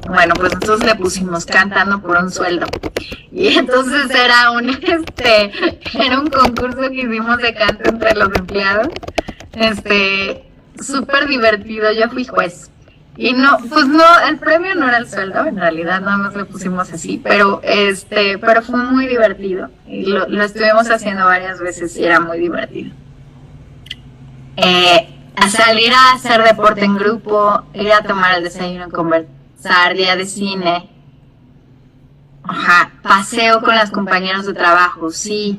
Bueno, pues entonces le pusimos Cantando por un Sueldo. Y entonces era un concurso que hicimos de canto entre los empleados. Súper divertido, yo fui juez. Y no, pues no, el premio no era el sueldo, en realidad nada más le pusimos así, pero fue muy divertido. Y lo estuvimos haciendo varias veces y era muy divertido. A salir a hacer deporte en grupo, ir a tomar el desayuno, conversar, día de cine, paseo con los compañeros de trabajo, sí,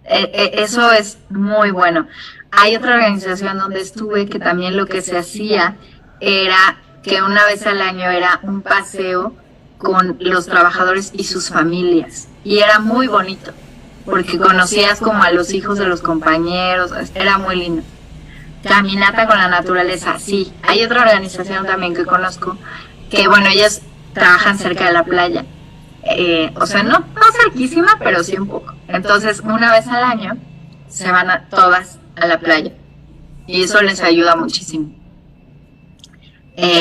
eso es muy bueno. Hay otra organización donde estuve que también lo que se hacía era que una vez al año era un paseo con los trabajadores y sus familias, y era muy bonito, porque conocías como a los hijos de los compañeros, era muy lindo. Caminata con la naturaleza, sí. Hay otra organización también que conozco, que bueno, ellos trabajan cerca de la playa, o sea, no cerquísima, pero sí un poco. Entonces, una vez al año se van todas a la playa, y eso les ayuda muchísimo.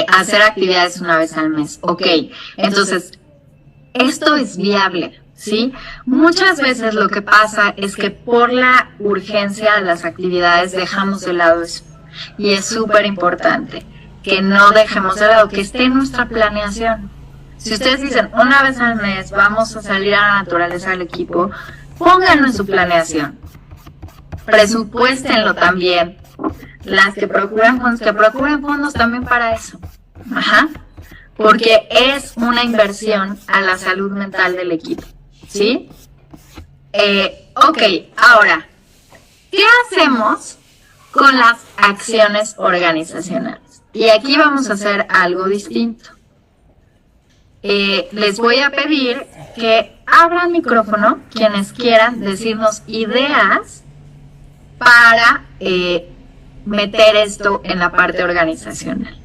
Hacer actividades una vez al mes, ok. Entonces, esto es viable, ¿sí? Muchas veces lo que pasa es que por la urgencia de las actividades dejamos de lado eso. Y es súper importante que no dejemos de lado, que esté en nuestra planeación. Si ustedes dicen, una vez al mes vamos a salir a la naturaleza del equipo, pónganlo en su planeación. Presupuéstenlo también. Las que procuran fondos también para eso. Porque es una inversión a la salud mental del equipo, ¿sí? Ok, ahora, ¿qué hacemos con las acciones organizacionales? Y aquí vamos a hacer algo distinto. Les voy a pedir que abran micrófono quienes quieran decirnos ideas para meter esto en la parte organizacional.